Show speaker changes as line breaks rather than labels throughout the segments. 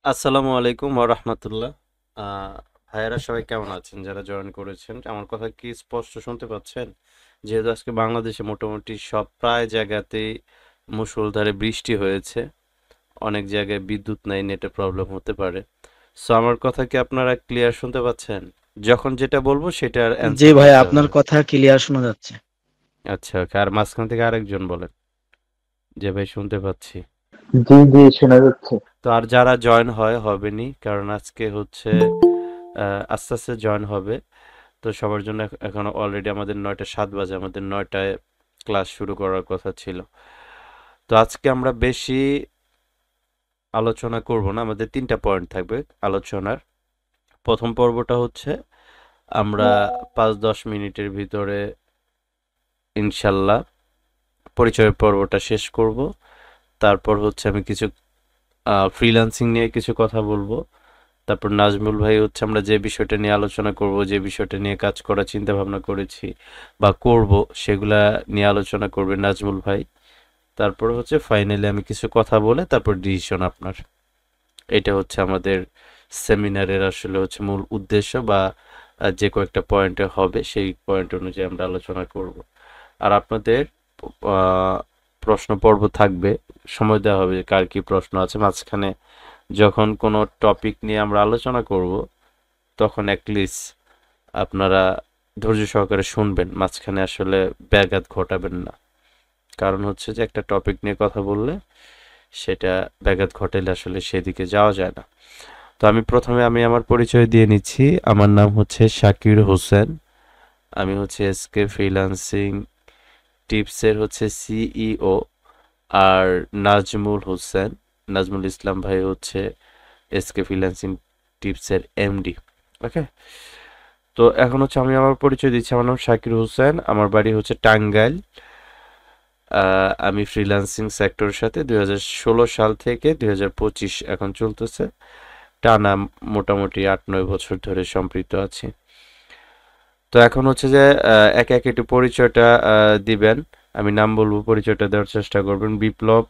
আসসালামু আলাইকুম ওয়া রাহমাতুল্লাহ। আহ, ভাইয়েরা সবাই কেমন আছেন যারা জয়েন করেছেন? আমার কথা কি স্পষ্ট শুনতে পাচ্ছেন? যেহেতু আজকে বাংলাদেশে মোটামুটি সব প্রায় জায়গাতেই মুষলধারে বৃষ্টি হয়েছে, অনেক জায়গায় বিদ্যুৎ নাই, নেটে প্রবলেম হতে পারে। সো আমার কথা কি আপনারা ক্লিয়ার শুনতে পাচ্ছেন? যখন যেটা বলবো সেটার
জি
অ্যান্সার
ভাই,
দিতে
আপনার
হবে।
কথা ক্লিয়ার শোনা যাচ্ছে।
আচ্ছা, ওকে। আর মাঝখান থেকে আরেকজন বলেন যে ভাই শুনতে পাচ্ছি।
জি জি, শোনা যাচ্ছে।
তো আর যারা জয়েন হবেনি, কারণ আজকে হচ্ছে আস্তে আস্তে জয়েন হবে। তো সবার জন্য এখন অলরেডি আমাদের ৯টা ৭ বাজে, আমাদের ৯টায় ক্লাস শুরু করার কথা ছিল। তো আজকে আমরা বেশি আলোচনা করব না, আমাদের ৩টা পয়েন্ট থাকবে আলোচনার। প্রথম পর্বটা হচ্ছে আমরা ৫-১০ মিনিটের ভিতরে ইনশাল্লাহ পরিচয় পর্বটা শেষ করব। তারপর হচ্ছে আমি কিছু ফ্রিল্যান্সিং নিয়ে কিছু কথা বলবো। তারপর নাজমুল ভাই হচ্ছে আমরা যে বিষয়টা নিয়ে আলোচনা করব, যে বিষয়টা নিয়ে কাজ করার চিন্তা ভাবনা করেছি বা করব, সেগুলা নিয়ে আলোচনা করবে নাজমুল ভাই। তারপর হচ্ছে ফাইনালি আমি কিছু কথা বলে তারপর ডিসিশন আপনার। এটা হচ্ছে আমাদের সেমিনারের আসলে হচ্ছে মূল উদ্দেশ্য, বা যে কয়েকটা পয়েন্টে হবে সেই পয়েন্ট অনুযায়ী আমরা আলোচনা করব। আর আপনাদের আহ, প্রশ্ন পর্ব থাকবে, সময় দেওয়া হবে যে কার কি প্রশ্ন আছে মাঝখানে। যখন কোনো টপিক নিয়ে আমরা আলোচনা করব তখন অ্যাটলিস্ট আপনারা ধৈর্য সহকারে শুনবেন, মাঝখানে আসলে ব্যাঘাত ঘটাবেন না। কারণ হচ্ছে যে একটা টপিক নিয়ে কথা বললে সেটা ব্যাঘাত ঘটাইলে আসলে সেদিকে যাওয়া যায় না। তো আমি আমার পরিচয় দিয়ে নিচ্ছি। আমার নাম হচ্ছে শাকির হোসেন। আমি হচ্ছে এসকে ফ্রিল্যান্সিং টিপসের হচ্ছে সিইও। আর নাজমুল হোসেন, নাজমুল ইসলাম ভাই হচ্ছে এসকে ফ্রিল্যান্সিং টিপসের এমডি। ওকে। তো এখন হচ্ছে আমি আমার পরিচয় দিচ্ছি। আমার নাম শাকির হোসেন, আমার বাড়ি হচ্ছে টাঙ্গাইল। আমি ফ্রিল্যান্সিং সেক্টরের সাথে 2016 সাল থেকে 2025 এখন চলতেছে, টানা মোটামুটি ৮-৯ বছর ধরে সম্পৃক্ত আছি। তো এখন হচ্ছে যে একে একে একটু পরিচয়টা দিবেন। আমি নাম বলবো, পরিচয়টা দেওয়ার চেষ্টা করবেন। বিপ্লব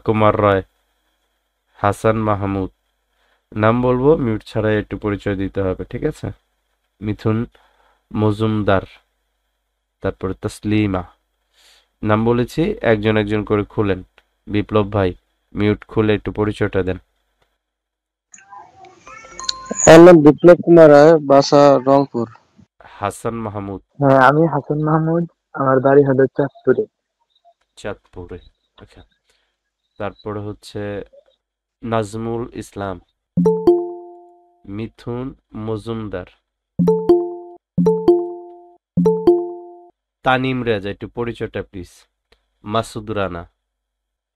কুমার রায়, হাসান মাহমুদ। নাম বলবো, মিউট ছাড়াই একটু পরিচয় দিতে হবে, ঠিক আছে? মিথুন মজুমদার, তারপর তসলিমা। নাম বলেছি, একজন একজন করে খুলেন। বিপ্লব ভাই, মিউট খুলে একটু পরিচয়টা দেন।
আমার নাম বিপ্লব কুমার রায়, বাসা রংপুর।
হাসান মাহমুদ,
হ্যাঁ, আমি হাসান মাহমুদ। আমার বাড়ি হলো চাঁদপুরে।
চাঁদপুরে। আচ্ছা। তারপরে হচ্ছে নাজমুল ইসলাম, মিথুন মজুমদার, তানিম রেজা। একটু পরিচয়টা প্লিজ। মাসুদ রানা।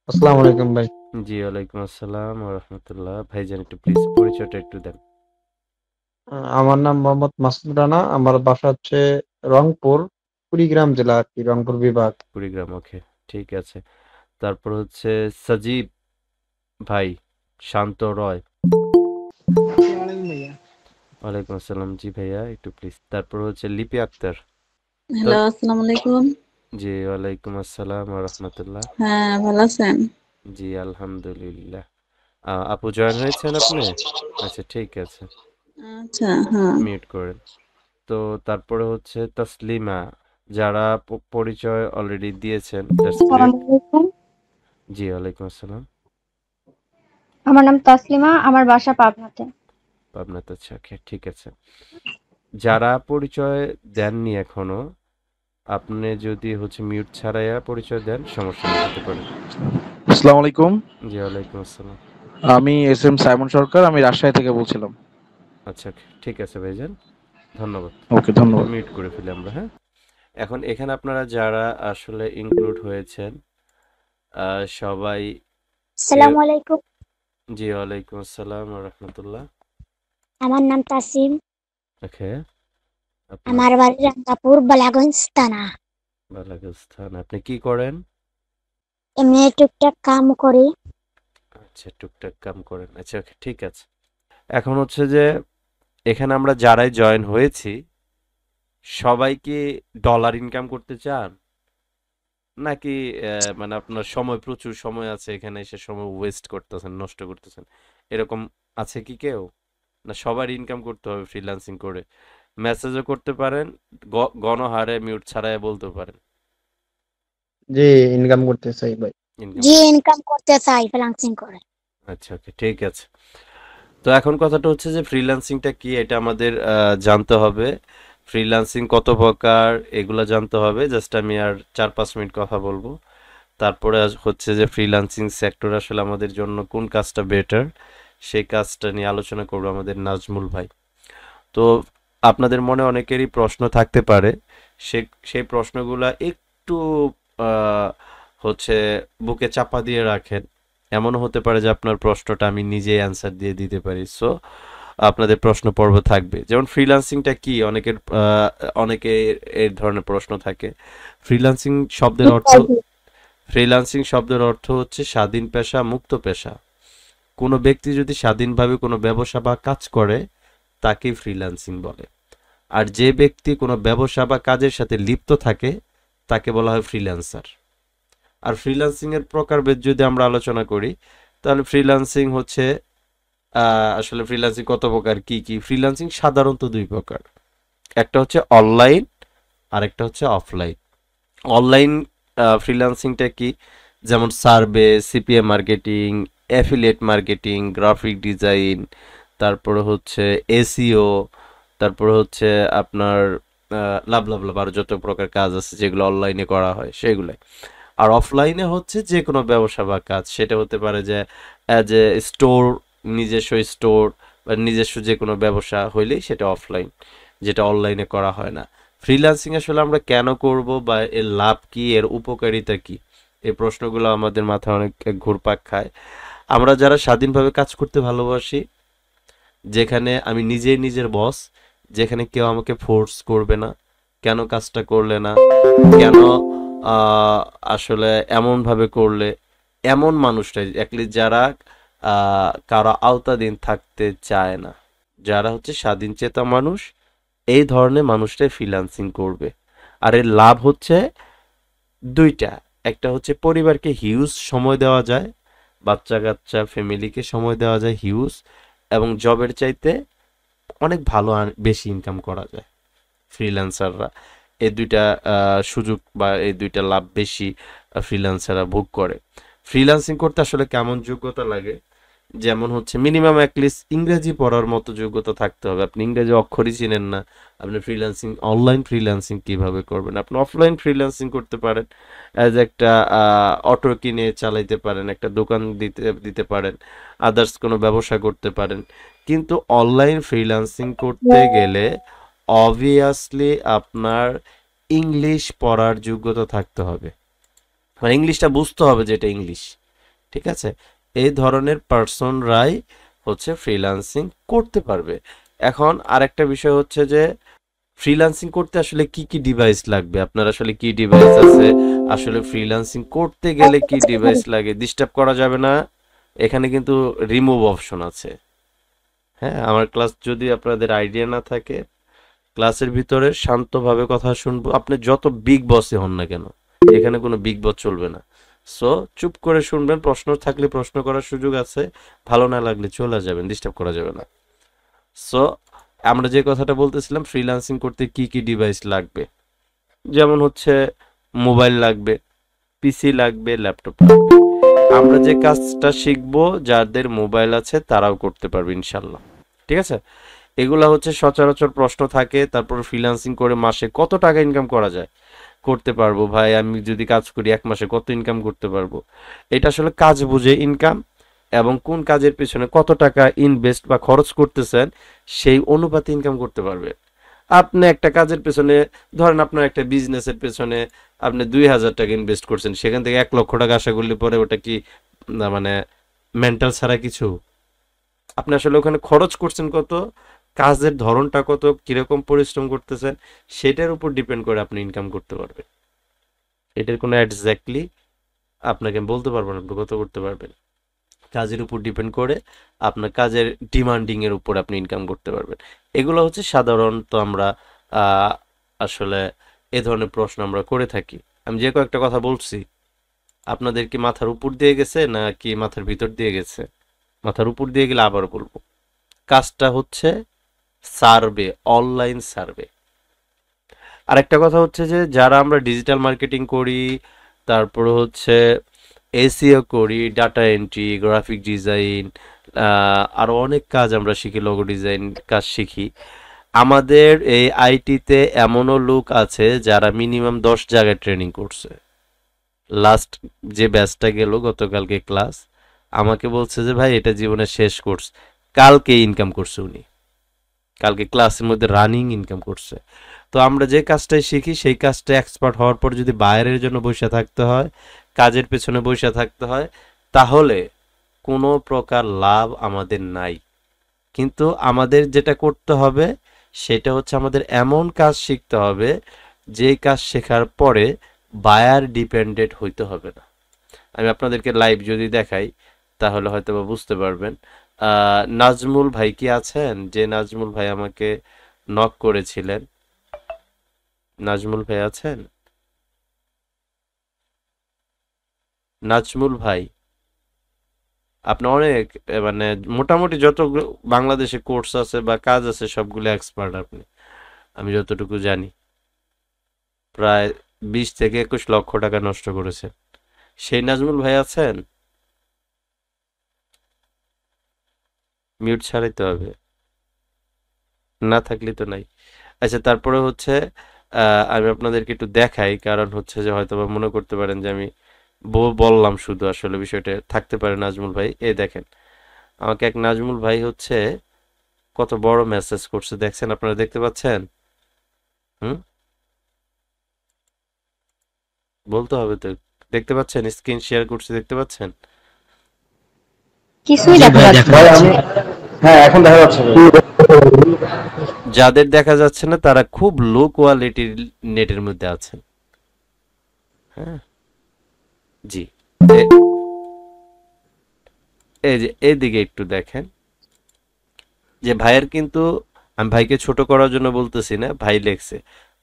আসসালামু আলাইকুম ভাই।
জি, ওয়ালাইকুম আসসালাম ওয়া রাহমাতুল্লাহ। ভাইজান একটু প্লিজ পরিচয়টা একটু দেন।
আমার নাম মোহাম্মদ মাসুদ রানা। আমার বাসা হচ্ছে রংপুর, কুড়িগ্রাম জেলা আর কি, রংপুর বিভাগ।
কুড়িগ্রাম, ওকে। ঠিক আছে। তারপর হচ্ছে সজীব ভাই, শান্ত রয়। ওয়ালাইকুম আসসালাম। জি ভাইয়া, একটু প্লিজ। তারপর হচ্ছে লিপি আক্তার। তো
হ্যালো, আসসালামু আলাইকুম।
জি, ওয়ালাইকুম আসসালাম ওয়া রাহমাতুল্লাহ।
হ্যাঁ, ভালো আছেন?
জি, আলহামদুলিল্লাহ। আপু জয়েন হয়েছেন আপনি? আচ্ছা, ঠিক আছে।
আচ্ছা, হ্যাঁ।
মিউট করেন। তো তারপরে হচ্ছে তাসলিমা। যারা পরিচয় অলরেডি দিয়েছেন, দ্যাটস গ্রেট।
আসসালামু আলাইকুম।
জি, ওয়ালাইকুম আসসালাম।
আমার নাম তাসলিমা, আমার বাসা পাবনাতে।
পাবনাতে, আচ্ছা, ওকে, ঠিক আছে। যারা পরিচয় দেননি এখনো, আপনি যদি হচ্ছে মিউট ছাড়াইয়া পরিচয় দেন সমস্যা নেই, দিতে পারেন।
আসসালামু আলাইকুম।
জি, ওয়ালাইকুম আসসালাম।
আমি এস এম সাইমন সরকার। আমি রাজশাহী থেকে বলছিলাম।
আচ্ছা, ঠিক আছে ভাইজান, ধন্যবাদ।
ওকে,
এটা
ধন্যবাদ।
মিউট করে ফেলি আমরা, হ্যাঁ। এখন এখানে আপনারা যারা আসলে ইনক্লুড হয়েছেন, সবাই কেউ।
আসসালামু আলাইকুম।
জি, ওয়ালাইকুম আসসালাম ওয়া রাহমাতুল্লাহ।
আমার নাম তাসিম।
ওকে। আপনার
আমার বাড়ি রাঙ্গাপুর, বালাগঞ্জ থানা।
বালাগস্তান। আপনি কি করেন?
এমনি টুকটাক কাম করি।
আচ্ছা, টুকটাক কাম করেন। আচ্ছা, ওকে, ঠিক আছে। এখন হচ্ছে যে এখানে আমরা যারাই জয়েন হয়েছি সবাই কি ডলার ইনকাম করতে চান, নাকি মানে আপনার সময়, প্রচুর সময় আছে, এখানে এসে সময় ওয়েস্ট করতেছেন, নষ্ট করতেছেন? এরকম আছে কি কেউ? না সবার ইনকাম করতে হবে ফ্রিল্যান্সিং করে? মেসেজও করতে পারেন, গণহারে মিউট ছাড়াই বলতে পারেন
জি, ইনকাম করতে চাই ভাই।
ইনকাম
জি,
করতে।
ইনকাম করতে চাই ফ্রিল্যান্সিং করে।
আচ্ছা, ওকে, ঠিক আছে। তো এখন কথাটা হচ্ছে যে ফ্রিল্যান্সিংটা কি এটা আমাদের জানতে হবে। ফ্রিল্যান্সিং কত প্রকার এগুলা জানতে হবে। জাস্ট আমি আর 4-5 মিনিট কথা বলবো। তারপরে হচ্ছে যে ফ্রিল্যান্সিং সেক্টর আসলে আমাদের জন্য কোন কাজটা বেটার, সেই কাজটা নিয়ে আলোচনা করবো আমাদের নাজমুল ভাই। তো আপনাদের মনে অনেকেরই প্রশ্ন থাকতে পারে, সেই প্রশ্নগুলা একটু আহ, হচ্ছে বুকে চাপা দিয়ে রাখেন। এমনও হতে পারে যে আপনার প্রশ্নটা আমি নিজেই অ্যান্সার দিয়ে দিতে পারি। সো আপনাদের প্রশ্ন পর্ব থাকবে, যেমন ফ্রিল্যান্সিংটা কি, অনেকে এই ধরনের প্রশ্ন থাকে। ফ্রিল্যান্সিং শব্দের অর্থ ফ্রিল্যান্সিং শব্দের অর্থ হচ্ছে স্বাধীন পেশা, মুক্ত পেশা। কোনো ব্যক্তি যদি স্বাধীনভাবে কোনো ব্যবসা বা কাজ করে তাকেই ফ্রিল্যান্সিং বলে। আর যে ব্যক্তি কোনো ব্যবসা বা কাজের সাথে লিপ্ত থাকে তাকে বলা হয় ফ্রিল্যান্সার। আর ফ্রিল্যান্সিং এর প্রকারভেদ যদি আমরা আলোচনা করি, তাহলে ফ্রিল্যান্সিং হচ্ছে আসলে ফ্রিল্যান্সিং কত প্রকার, কি কি? ফ্রিল্যান্সিং সাধারণত 2 প্রকার। একটা হচ্ছে অনলাইন আর একটা হচ্ছে অফলাইন। অনলাইন ফ্রিল্যান্সিংটা কি? যেমন survey, CPA marketing, affiliate marketing, graphic design, তারপরে হচ্ছে এসইও, তারপরে হচ্ছে আপনার লাভ লাভ লাভ আরো যত প্রকার কাজ আছে যেগুলো অনলাইনে করা হয় সেগুলাই। আর অফলাইনে হচ্ছে যে কোনো ব্যবসা বা কাজ, সেটা হতে পারে যে অ্যাজ এ স্টোর, নিজস্ব স্টোর বা নিজস্ব যে কোনো ব্যবসা হইলেই সেটা অফলাইন, যেটা অনলাইনে করা হয় না। ফ্রিল্যান্সিং আসলে আমরা কেন করব বা এর লাভ কি, এর উপকারিতা কি, এই প্রশ্নগুলো আমাদের মাথায় অনেক ঘুরপাক খায়। আমরা যারা স্বাধীনভাবে কাজ করতে ভালোবাসি, যেখানে আমি নিজেই নিজের বস, যেখানে কেউ আমাকে ফোর্স করবে না, কেন কাজটা করলে না, কেন আহ, আসলে এমন ভাবে করলে, এমন মানুষটাই অ্যাটলিস্ট যারা কারো আওতাধীন থাকতে চায় না, যারা হচ্ছে স্বাধীন চেতা মানুষ, এই ধরনের মানুষটাই ফ্রিল্যান্সিং করবে। আর এর লাভ হচ্ছে 2টা। একটা হচ্ছে পরিবারকে হিউজ সময় দেওয়া যায়, বাচ্চা কাচ্চা ফ্যামিলিকে সময় দেওয়া যায় হিউজ, এবং জবের চাইতে অনেক ভালো বেশি ইনকাম করা যায় ফ্রিল্যান্সাররা। এই 2টা সুযোগ বা এই 2টা লাভ বেশি ফ্রিল্যান্সাররা ভোগ করে। ফ্রিল্যান্সিং করতে আসলে কেমন যোগ্যতা লাগে? যেমন হচ্ছে মিনিমাম অ্যাটলিস্ট ইংরেজি পড়ার মতো যোগ্যতা থাকতে হবে। আপনি ইংরেজি অক্ষরই চিনেন না, আপনি অনলাইন ফ্রিল্যান্সিং কিভাবে করবেন? আপনি অফলাইন ফ্রিল্যান্সিং করতে পারেন, অ্যাজ একটা অটো কিনে চালাইতে পারেন, একটা দোকান দিতে দিতে পারেন, আদার্স কোনো ব্যবসা করতে পারেন। কিন্তু অনলাইন ফ্রিল্যান্সিং করতে গেলে অবভিয়াসলি আপনার ইংলিশ পড়ার যোগ্যতা থাকতে হবে, মানে ইংলিশটা বুঝতে হবে যেটা ইংলিশ, ঠিক আছে? এই ধরনের পার্সনরাই হচ্ছে ফ্রিল্যান্সিং করতে পারবে। এখন আরেকটা বিষয় হচ্ছে যে ফ্রিল্যান্সিং করতে আসলে কি কি ডিভাইস লাগবে, আপনার আসলে কি ডিভাইস আছে, আসলে ফ্রিল্যান্সিং করতে গেলে কি ডিভাইস লাগে, ডিস্টার্ব করা যাবে না। এখানে কিন্তু রিমুভ অপশন আছে। হ্যাঁ, আমার ক্লাস যদি আপনাদের আইডিয়া না থাকে, ক্লাসের ভিতরে শান্তভাবে কথা শুনবো, আপনি যত বিগ বসই হন না কেন, এখানে কোনো বিগ বস চলবে না। সো চুপ করে শুনবেন, প্রশ্ন থাকলে প্রশ্ন করার সুযোগ আছে, ভালো না লাগলে চলে যাবেন, ডিস্টার্ব করা যাবে না। সো আমরা যে কথাটা বলতেছিলাম, ফ্রিল্যান্সিং করতে কি কি ডিভাইস লাগবে, যেমন হচ্ছে মোবাইল লাগবে, পিসি লাগবে, ল্যাপটপ লাগবে। আমরা যে কাজটা শিখবো, যাদের মোবাইল আছে তারাও করতে পারবে ইনশাল্লাহ, ঠিক আছে? এগুলা হচ্ছে সচরাচর প্রশ্ন থাকে। তারপর ফ্রিল্যান্সিং করে মাসে কত টাকা ইনকাম করা যায়? করতে পারবো ভাই, আমি যদি কাজ করি 1 মাসে কত ইনকাম করতে পারবো? এটা আসলে কাজ বুঝে ইনকাম, এবং কোন কাজের পেছনে কত টাকা ইনভেস্ট বা খরচ করতেছেন সেই অনুপাতে ইনকাম করতে পারবে। আপনি একটা কাজের পেছনে, ধরেন আপনার একটা বিজনেসের পেছনে আপনি 2,000 টাকা ইনভেস্ট করছেন, সেখান থেকে 1 লক্ষ টাকা আশা করলে পরে ওটা কি না, মানে মেন্টাল ছাড়া কিছু? আপনি আসলে ওখানে খরচ করছেন কত, কাজের ধরনটা কত, কিরকম পরিশ্রম করতেছেন, সেটার উপর ডিপেন্ড করে আপনি ইনকাম করতে পারবেন। এটার কোনো এক্স্যাক্টলি আপনাকে আমি বলতে পারবো না আপনি কত করতে পারবেন। কাজের উপর ডিপেন্ড করে আপনার কাজের ডিমান্ডিং এর উপর আপনি ইনকাম করতে পারবেন। এগুলো হচ্ছে সাধারণত আমরা আহ, আসলে এ ধরনের প্রশ্ন আমরা করে থাকি। আমি যে কয়েকটা কথা বলছি, আপনাদের কি মাথার উপর দিয়ে গেছে না কি মাথার ভিতর দিয়ে গেছে? মাথার উপর দিয়ে গেলে আবার বলবো। কাজটা হচ্ছে সার্ভে, অনলাইন সার্ভে। আরেকটা কথা হচ্ছে যে যারা আমরা ডিজিটাল মার্কেটিং করি, তারপরে হচ্ছে এসইও করি, ডাটা এন্ট্রি, গ্রাফিক ডিজাইন, আরো অনেক কাজ আমরা শিখি, লোগো ডিজাইন কাজ শিখি। আমাদের এই আইটিতে এমনও লোক আছে যারা মিনিমাম 10 জায়গায় ট্রেনিং করছে। লাস্ট যে ব্যাচটা গেল গতকালকে ক্লাস, আমাকে বলছে যে ভাই এটা জীবনের শেষ কোর্স। কালকে ইনকাম করছে উনি, কালকে ক্লাসের মধ্যে রানিং ইনকাম করছে। তো আমরা যে কাজটাই শিখি সেই কাজটা এক্সপার্ট হওয়ার পর যদি বাইরের জন্য বসে থাকতে হয়, কাজের পেছনে বসে থাকতে হয়, তাহলে কোনো প্রকার লাভ আমাদের নাই। কিন্তু আমাদের যেটা করতে হবে সেটা হচ্ছে আমাদের এমন কাজ শিখতে হবে যে কাজ শেখার পরে বায়ার ডিপেন্ডেন্ট হইতে হবে না। আমি আপনাদেরকে লাইভ যদি দেখাই তাহলে হয়তো বা বুঝতে পারবেন। নাজমুল ভাই কি আছেন? যে নাজমুল ভাই আমাকে নক করেছিলেন, নাজমুল ভাই আছেন? নাজমুল ভাই, আপনি অনেক মানে মোটামুটি যত বাংলাদেশে কোর্স আছে বা কাজ আছে সবগুলো এক্সপার্ট আপনি, আমি যতটুকু জানি। প্রায় 20 থেকে 21 লক্ষ টাকা নষ্ট করেছেন। সেই নাজমুল ভাই আছেন? মিউট ছাড়াইতে হবে, না থাকলে তো নাই। আচ্ছা, তারপরে হচ্ছে আমি আপনাদেরকে একটু দেখাই, কারণ হচ্ছে যে হয়তো বা মনে করতে পারেন যে আমি বললাম শুধু, আসলে বিষয়টা থাকতে পারে। নাজমুল ভাই, এই দেখেন আমাকে এক নাজমুল ভাই হচ্ছে কত বড় মেসেজ করছে, দেখছেন? আপনারা দেখতে পাচ্ছেন? হুম, বলতে হবে তো। দেখতে পাচ্ছেন? স্ক্রিন শেয়ার করছে, দেখতে পাচ্ছেন?
কিছুই
জি
দেখা
ভাই
যাচ্ছে
দেখা
না।
যাচ্ছে। হ্যাঁ এখন দেখা যাচ্ছে ভাই।
যাদের দেখা যাচ্ছে না তারা খুব লো কোয়ালিটির নেটের মধ্যে আছেন। হ্যাঁ, জি। এ- এই যে এইদিকে একটু দেখেন যে ভাইয়ের কিন্তু, আমি ভাইকে ছোট করার জন্য বলতেছি না, ভাই লেখছে,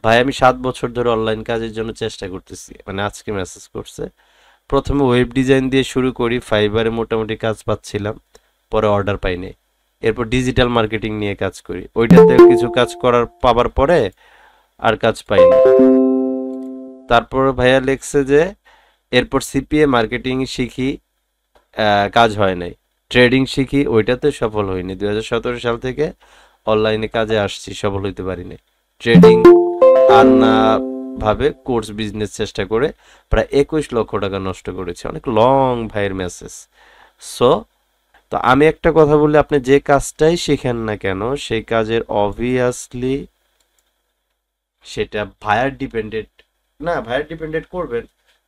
ভাই আমি 7 বছর ধরে অনলাইন কাজের জন্য চেষ্টা করতেছি, মানে আজকে মেসেজ করছে। প্রথমে ওয়েব ডিজাইন দিয়ে শুরু করি, ফাইবারে মোটামুটি কাজ পাচ্ছিলাম, পরে অর্ডার পাইনি। এরপর ডিজিটাল মার্কেটিং নিয়ে কাজ করি, ওইটাতে কিছু কাজ পাবার পরে আর কাজ পাইনি। তারপর ভাইয়া লেখছে যে এরপর সিপিএ মার্কেটিং শিখি, কাজ হয় নাই। ট্রেডিং শিখি, ওইটাতে সফল হইনি। 2017 সাল থেকে অনলাইনে কাজে আসছি, সফল হইতে পারিনি। ট্রেডিং আর না ভাবে কোর্স বিজনেস চেষ্টা করে প্রায় 21 লক্ষ টাকা নষ্ট করেছে। অনেক লং ভাইয়ের মেসেজ। সো তো আমি একটা কথা বলি, আপনি যে কাজটাই শিখেন না কেন সেই কাজের অবভিয়াসলি সেটা ভায়ার ডিপেন্ডেন্ট না, ভায়ার ডিপেন্ডেন্ট করবেন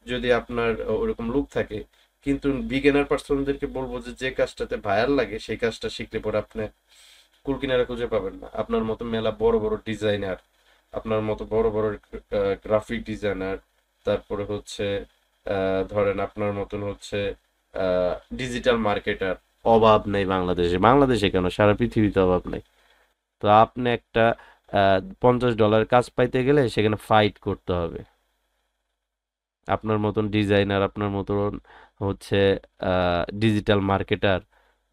যদি আপনার ওরকম লুক থাকে। কিন্তু বিগিনার পার্সনদেরকে বলবো যে যে কাজটাতে ভায়ার লাগে সেই কাজটা শিখলে পরে আপনি কুল কিনারা খুঁজে পাবেন না। আপনার মতো মেলা বড় বড় ডিজাইনার, আপনার মতো বড় বড় গ্রাফিক ডিজাইনার, তারপরে হচ্ছে ধরেন আপনার মতন হচ্ছে ডিজিটাল মার্কেটার অভাব নেই বাংলাদেশে। বাংলাদেশে কেন, সারা পৃথিবীতে অভাব নেই। তো আপনি একটা $50 কাজ পাইতে গেলে সেখানে ফাইট করতে হবে। আপনার মতন ডিজাইনার, আপনার মতন হচ্ছে ডিজিটাল মার্কেটার,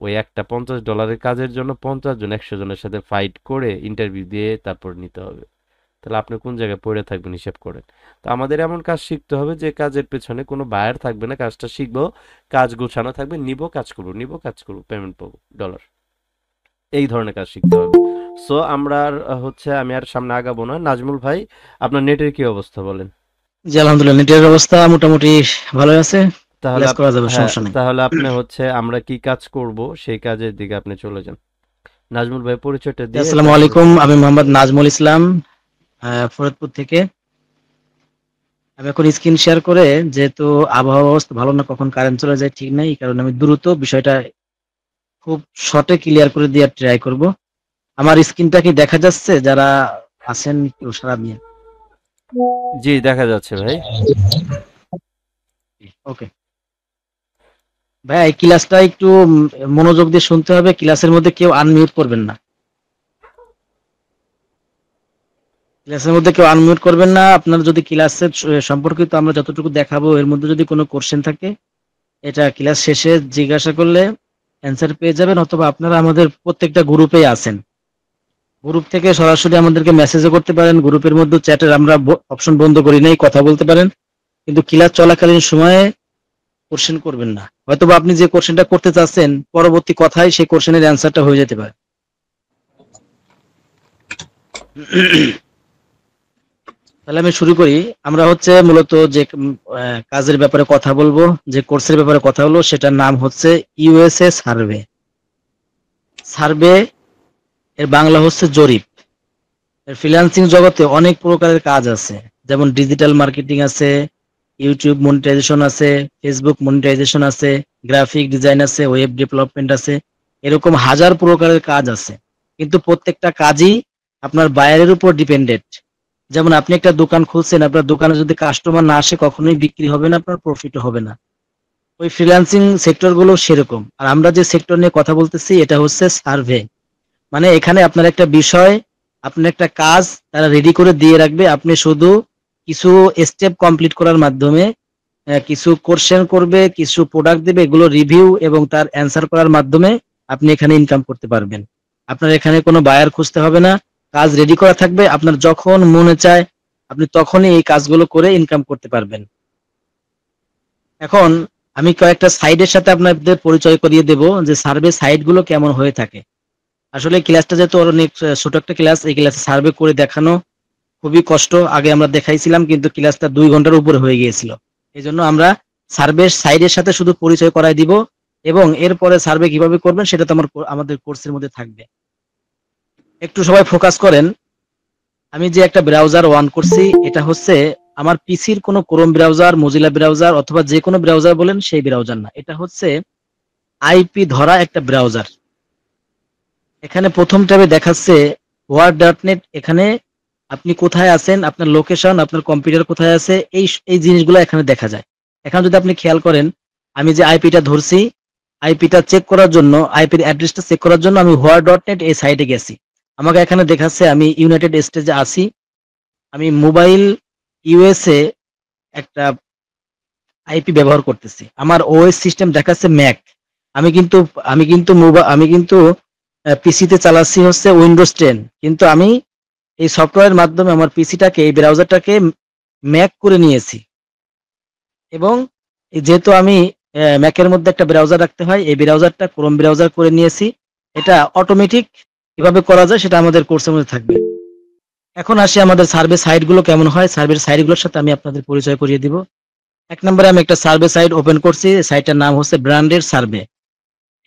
ওই একটা $50 কাজের জন্য 50 জন 100 জনের সাথে ফাইট করে ইন্টারভিউ দিয়ে তারপর নিতে হবে। তাহলে আপনি কোন জায়গায় পড়ে থাকবেন হিসাব করেন। তো আমাদের এমন কাজ শিখতে হবে যে কাজের পেছনে কোনো বায়ার থাকবে না, কাজটা শিখবো, কাজ গোছানো থাকবে, নিব কাজ করবো, নিব কাজ করবো, পেমেন্ট পাবো ডলার, এই ধরনের কাজ শিখতে হবে। সো আমরা আর হচ্ছে আমি আর সামনে আগাবো না। নাজমুল ভাই, আপনার নেটের কি অবস্থা বলেন?
জি আলহামদুলিল্লাহ নেটের অবস্থা মোটামুটি ভালো আছে,
তাহলে
ক্লাস করা যাবে, সমস্যা নেই।
তাহলে আপনি হচ্ছে আমরা কি কাজ করব সেই কাজের দিকে আপনি চলে যান। নাজমুল ভাই পরিচয়টা দিয়ে
আসসালামু
তারপরে
আলাইকুম, আমি মোহাম্মদ নাজমুল ইসলাম, ফরিদপুর থেকে। আমি এখন স্ক্রিন শেয়ার করে, যেহেতু আবহাওয়া অবস্থা ভালো না, কখন কারেন্ট চলে যায় ঠিক নাই, এই কারণে আমি দ্রুত বিষয়টা খুব শর্টে ক্লিয়ার করে দিয়ে ট্রাই করব। আমার স্ক্রিনটা কি দেখা যাচ্ছে? যারা আছেন একটু সারা দিয়ে।
জি দেখা যাচ্ছে ভাই।
ওকে ভাই, এই ক্লাসটা একটু মনোযোগ দিয়ে শুনতে হবে, ক্লাসের মধ্যে কেউ আনমিউট করবেন না। ক্লাসের মধ্যে কেউ আনমিউট করবেন না। আপনার যদি ক্লাসের সম্পর্কিত আমরা যতটুকু দেখাবো এর মধ্যে যদি কোনো কোশ্চেন থাকে, এটা ক্লাস শেষে জিজ্ঞাসা করলে অ্যান্সার পেয়ে যাবেন, অথবা আপনারা আমাদের প্রত্যেকটা গ্রুপে আছেন, গ্রুপ থেকে সরাসরি আমাদেরকে মেসেজও করতে পারেন। গ্রুপের মধ্যে চ্যাটের আমরা অপশন বন্ধ করি নাই, কথা বলতে পারেন, কিন্তু ক্লাস চলাকালীন সময়ে কোশ্চেন করবেন না। হয়তোবা আপনি যে কোশ্চেনটা করতে চাচ্ছেন পরবর্তী কথায় সেই কোশ্চেনের অ্যান্সারটা হয়ে যেতে পারে। তাহলে আমি শুরু করি। আমরা হচ্ছে মূলত যে কাজের ব্যাপারে কথা বলবো, যে কোর্সের ব্যাপারে কথা বলবো, সেটার নাম হচ্ছে ইউএসএ সার্ভে। সার্ভে এর বাংলা হচ্ছে জরিপ। ফ্রিল্যান্সিং জগতে অনেক প্রকারের কাজ আছে, যেমন ডিজিটাল মার্কেটিং আছে, ইউটিউব মনিটাইজেশন আছে, ফেসবুক মনিটাইজেশন আছে, গ্রাফিক ডিজাইন আছে, ওয়েব ডেভেলপমেন্ট আছে, এরকম হাজার প্রকারের কাজ আছে। কিন্তু প্রত্যেকটা কাজই আপনার বায়ারের উপর ডিপেন্ডেন্ট। যেমন আপনি একটা দোকান খুলছেন, আপনার দোকানে যদি কাস্টমার না আসে কখনোই বিক্রি হবে না, আপনার প্রফিটও হবে না। ওই ফ্রিল্যান্সিং সেক্টর গুলো সেরকম। আর আমরা যে সেক্টর নিয়ে কথা বলতেছি এটা হচ্ছে সার্ভে। মানে এখানে আপনার একটা বিষয়, আপনার একটা কাজ তারা রেডি করে দিয়ে রাখবে, আপনি শুধু কিছু স্টেপ কমপ্লিট করার মাধ্যমে কিছু কোশ্চেন করবে, কিছু প্রোডাক্ট দেবে, এগুলো রিভিউ এবং তার অ্যান্সার করার মাধ্যমে আপনি এখানে ইনকাম করতে পারবেন। আপনার এখানে কোনো বায়ার খুঁজতে হবে না, কাজ রেডি করা থাকবে, আপনার যখন মনে চায় আপনি তখনই এই কাজগুলো করে ইনকাম করতে পারবেন। এখন আমি কয়েকটা সাইডের সাথে আপনাদের পরিচয় করিয়ে দেব যে সার্ভে সাইটগুলো কেমন হয়ে থাকে। আসলে ক্লাসটা যেহেতু অনেক ছোট একটা ক্লাস, এই ক্লাসে সার্ভে করে দেখানো খুবই কষ্ট। আগে আমরা দেখাইছিলাম কিন্তু ক্লাসটা 2 ঘন্টার উপরে হয়ে গিয়েছিল। এই জন্য আমরা সার্ভে সাইডের সাথে শুধু পরিচয় করাই দিব, এবং এরপরে সার্ভে কিভাবে করবেন সেটা তো আমাদের কোর্সের মধ্যে থাকবে। একটু সবাই ফোকাস করেন। আমি যে একটা ব্রাউজার অন করছি, এটা হচ্ছে আমার পিসির কোনো ক্রোম ব্রাউজার, মোজিলা ব্রাউজার অথবা যে কোনো ব্রাউজার বলেন সেই ব্রাউজার না, এটা হচ্ছে আইপি ধরা একটা ব্রাউজার। এখানে প্রথম ট্যাবে দেখাচ্ছে word.net। এখানে আপনি কোথায় আছেন, আপনার লোকেশন, আপনার কম্পিউটার কোথায় আছে, এই জিনিসগুলো এখানে দেখা যায়। এখন যদি আপনি খেয়াল করেন, আমি যে আইপিটা ধরছি, আইপিটা চেক করার জন্য, আইপির অ্যাড্রেসটা চেক করার জন্য আমি word.net এই সাইটে গেছি। আমাকে এখানে দেখাচ্ছে আমি ইউনাইটেড স্টেটসে আছি। আমি মোবাইল ইউএসএ একটা আইপি ব্যবহার করতেছি। আমার ওএস সিস্টেম দেখাচ্ছে ম্যাক। আমি কিন্তু পিসিতে চালাচ্ছি হচ্ছে উইন্ডোজ 10, কিন্তু আমি এই সফটওয়্যারের মাধ্যমে আমার পিসিটাকে, এই ব্রাউজারটাকে ম্যাক করে নিয়েছি। এবং যেহেতু আমি ম্যাকের মধ্যে একটা ব্রাউজার রাখতে হয়, এই ব্রাউজারটা ক্রোম ব্রাউজার করে নিয়েছি। এটা অটোমেটিক কিভাবে করা যায় সেটা আমাদের কোর্সের মধ্যে থাকবে। এখন আসি আমাদের সার্ভে সাইটগুলো কেমন হয়। সার্ভে সাইটগুলোর সাথে আমি আপনাদের পরিচয় করিয়ে দিব। 1 নম্বরে আমি একটা সার্ভে সাইট ওপেন করছি। সাইটটার নাম হচ্ছে ব্র্যান্ডেড সার্ভে।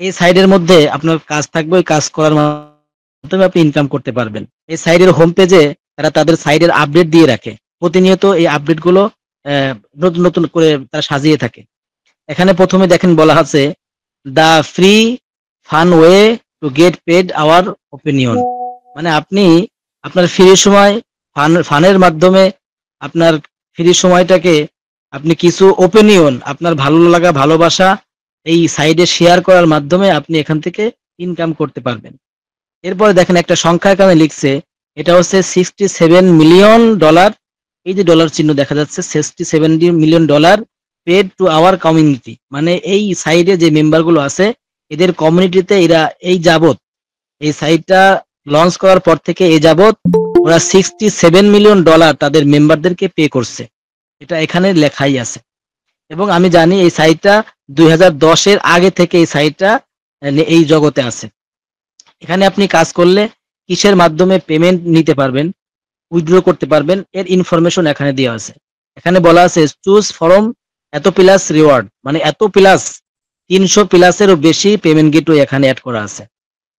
এই সাইটের মধ্যে আপনার কাজ থাকবে, ওই কাজ করার মাধ্যমে আপনি ইনকাম করতে পারবেন। এই সাইটের হোম পেজে তারা তাদের সাইটের আপডেট দিয়ে রাখে। প্রতিনিয়ত এই আপডেটগুলো নতুন নতুন করে তারা সাজিয়ে থাকে। এখানে প্রথমে দেখেন বলা আছে the free fun way to get paid our opinion. মানে আপনি আপনার ফ্রি সময়, ফানের মাধ্যমে আপনার ফ্রি সময়টাকে আপনি কিছু ওপিনিয়ন, আপনার ভালো লাগা, ভালোবাসা এই সাইডে শেয়ার করার মাধ্যমে আপনি এখান থেকে ইনকাম করতে পারবেন। এরপরে দেখেন একটা সংখ্যা এখানে লিখছে, এটা হচ্ছে $67 মিলিয়ন। এই যে ডলার চিহ্ন দেখা যাচ্ছে, $67 million paid to our community. মানে এই সাইডে যে মেম্বার গুলো আছে, এদের কমিউনিটিতে এরা এই সাইটটা লঞ্চ করার পর থেকে এই যাবত ওরা $67 মিলিয়ন তাদের মেম্বারদেরকে পে করছে। এটা এখানে লেখাই আছে। এবং আমি জানি এই সাইটটা 2010-এর আগে থেকে এই সাইটটা এই জগতে আছে। এখানে আপনি কাজ করলে কিসের মাধ্যমে পেমেন্ট নিতে পারবেন, উইথড্র করতে পারবেন, এর ইনফরমেশন এখানে দেওয়া আছে। এখানে বলা আছে চুজ ফরম এত প্লাস রিওয়ার্ড, মানে এত প্লাস 300 প্লাসেরও বেশি পেমেন্ট গেটওয়ে এখানে অ্যাড করা আছে।